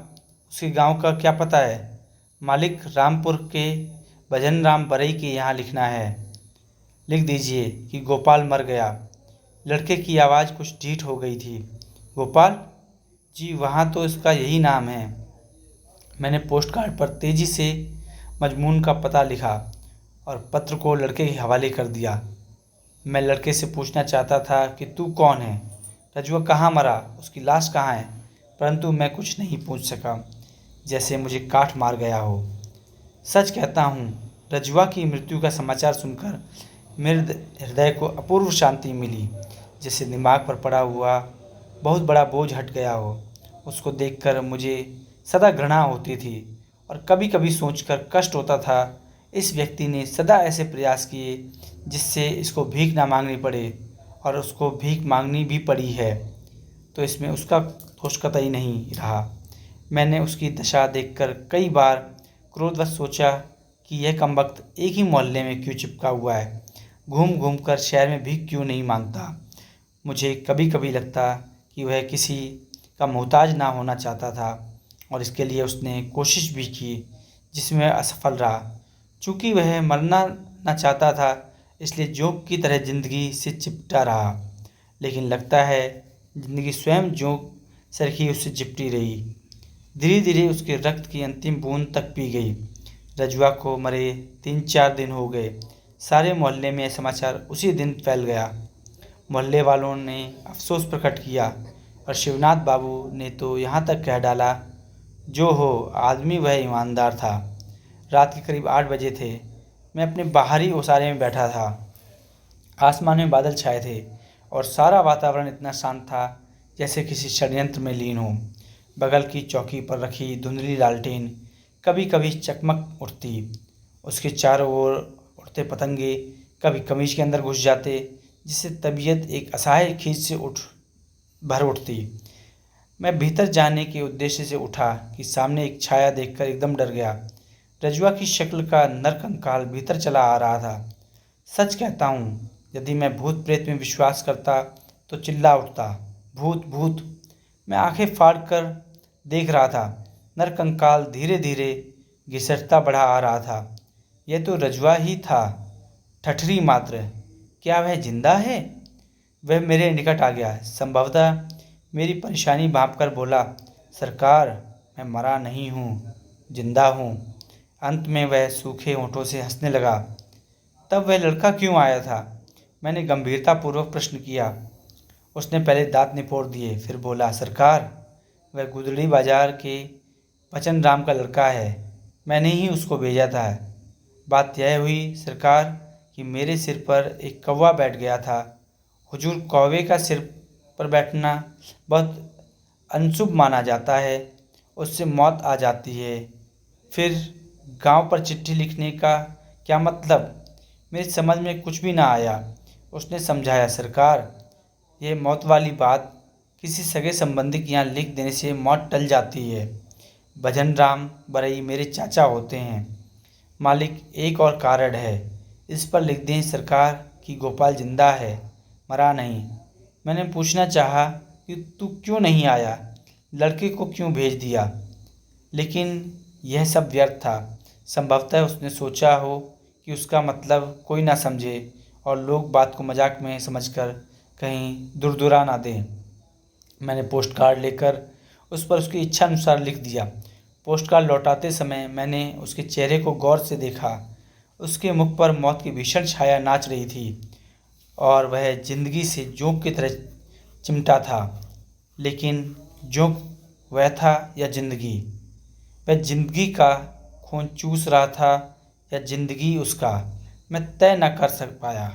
उसके गांव का क्या पता है? मालिक, रामपुर के भजन राम बरई के यहाँ लिखना है। लिख दीजिए कि गोपाल मर गया। लड़के की आवाज़ कुछ ढीठ हो गई थी। गोपाल? जी, वहाँ तो इसका यही नाम है। मैंने पोस्ट कार्ड पर तेज़ी से मजमून का पता लिखा और पत्र को लड़के के हवाले कर दिया। मैं लड़के से पूछना चाहता था कि तू कौन है, रजुआ कहाँ मरा, उसकी लाश कहाँ है, परंतु मैं कुछ नहीं पूछ सका, जैसे मुझे काट मार गया हो। सच कहता हूँ, रजुआ की मृत्यु का समाचार सुनकर मेरे हृदय को अपूर्व शांति मिली, जैसे दिमाग पर पड़ा हुआ बहुत बड़ा बोझ हट गया हो। उसको देखकर मुझे सदा घृणा होती थी और कभी कभी सोचकर कष्ट होता था, इस व्यक्ति ने सदा ऐसे प्रयास किए जिससे इसको भीख ना मांगनी पड़े, और उसको भीख मांगनी भी पड़ी है तो इसमें उसका दोष कतई नहीं रहा। मैंने उसकी दशा देखकर कई बार क्रोधवश सोचा कि यह कमबख्त एक ही मोहल्ले में क्यों चिपका हुआ है, घूम घूम कर शहर में भीख क्यों नहीं मांगता। मुझे कभी कभी लगता कि वह किसी का मोहताज ना होना चाहता था, और इसके लिए उसने कोशिश भी की, जिसमें वह असफल रहा। चूँकि वह मरना ना चाहता था, इसलिए जोंक की तरह ज़िंदगी से चिपटा रहा, लेकिन लगता है ज़िंदगी स्वयं जोंक सरखी उससे चिपटी रही। धीरे धीरे उसके रक्त की अंतिम बूंद तक पी गई। रजुआ को मरे 3-4 दिन हो गए। सारे मोहल्ले में यह समाचार उसी दिन फैल गया। मोहल्ले वालों ने अफसोस प्रकट किया और शिवनाथ बाबू ने तो यहाँ तक कह डाला, जो हो, आदमी वह ईमानदार था। रात के करीब 8 बजे थे। मैं अपने बाहरी ओसारे में बैठा था। आसमान में बादल छाए थे और सारा वातावरण इतना शांत था जैसे किसी षड्यंत्र में लीन हो। बगल की चौकी पर रखी धुंधली लालटेन कभी कभी चकमक उठती। उसके चारों ओर उड़ते पतंगे कभी कमीज के अंदर घुस जाते, जिससे तबीयत एक असहाय खींच से भर उठती। मैं भीतर जाने के उद्देश्य से उठा कि सामने एक छाया देखकर एकदम डर गया। रजुआ की शक्ल का नरकंकाल भीतर चला आ रहा था। सच कहता हूँ, यदि मैं भूत प्रेत में विश्वास करता तो चिल्ला उठता, भूत भूत। मैं आंखें फाड़ कर देख रहा था। नरकंकाल धीरे धीरे घिसटता बढ़ा आ रहा था। यह तो रजुआ ही था, ठठरी मात्र। क्या वह जिंदा है? वह मेरे निकट आ गया, संभवतः मेरी परेशानी भांपकर बोला, सरकार, मैं मरा नहीं हूँ, जिंदा हूँ। अंत में वह सूखे होंठों से हंसने लगा। तब वह लड़का क्यों आया था? मैंने गंभीरतापूर्वक प्रश्न किया। उसने पहले दांत निपोड़ दिए, फिर बोला, सरकार, वह गुदड़ी बाजार के बचन राम का लड़का है। मैंने ही उसको भेजा था। बात यह हुई सरकार कि मेरे सिर पर एक कौवा बैठ गया था। हुजूर, कौवे का सिर पर बैठना बहुत अनशुभ माना जाता है, उससे मौत आ जाती है। फिर गांव पर चिट्ठी लिखने का क्या मतलब? मेरी समझ में कुछ भी ना आया। उसने समझाया, सरकार, यह मौत वाली बात किसी सगे संबंधी के यहाँ लिख देने से मौत टल जाती है। भजन राम बरई मेरे चाचा होते हैं। मालिक, एक और कारण है, इस पर लिख दें सरकार कि गोपाल जिंदा है, मरा नहीं। मैंने पूछना चाहा कि तू क्यों नहीं आया, लड़के को क्यों भेज दिया, लेकिन यह सब व्यर्थ था। संभवतः उसने सोचा हो कि उसका मतलब कोई ना समझे और लोग बात को मजाक में समझकर कहीं दुरदुरा ना दें। मैंने पोस्ट कार्ड लेकर उस पर उसकी इच्छा अनुसार लिख दिया। पोस्ट कार्ड लौटाते समय मैंने उसके चेहरे को गौर से देखा। उसके मुख पर मौत की भीषण छाया नाच रही थी और वह जिंदगी से जोंक की तरह चिमटा था। लेकिन जोंक वह था या जिंदगी? वह जिंदगी का खून चूस रहा था या जिंदगी उसका? मैं तय न कर पाया।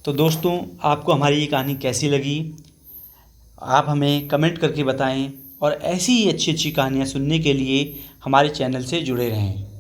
तो दोस्तों, आपको हमारी ये कहानी कैसी लगी, आप हमें कमेंट करके बताएं और ऐसी ही अच्छी अच्छी कहानियाँ सुनने के लिए हमारे चैनल से जुड़े रहें।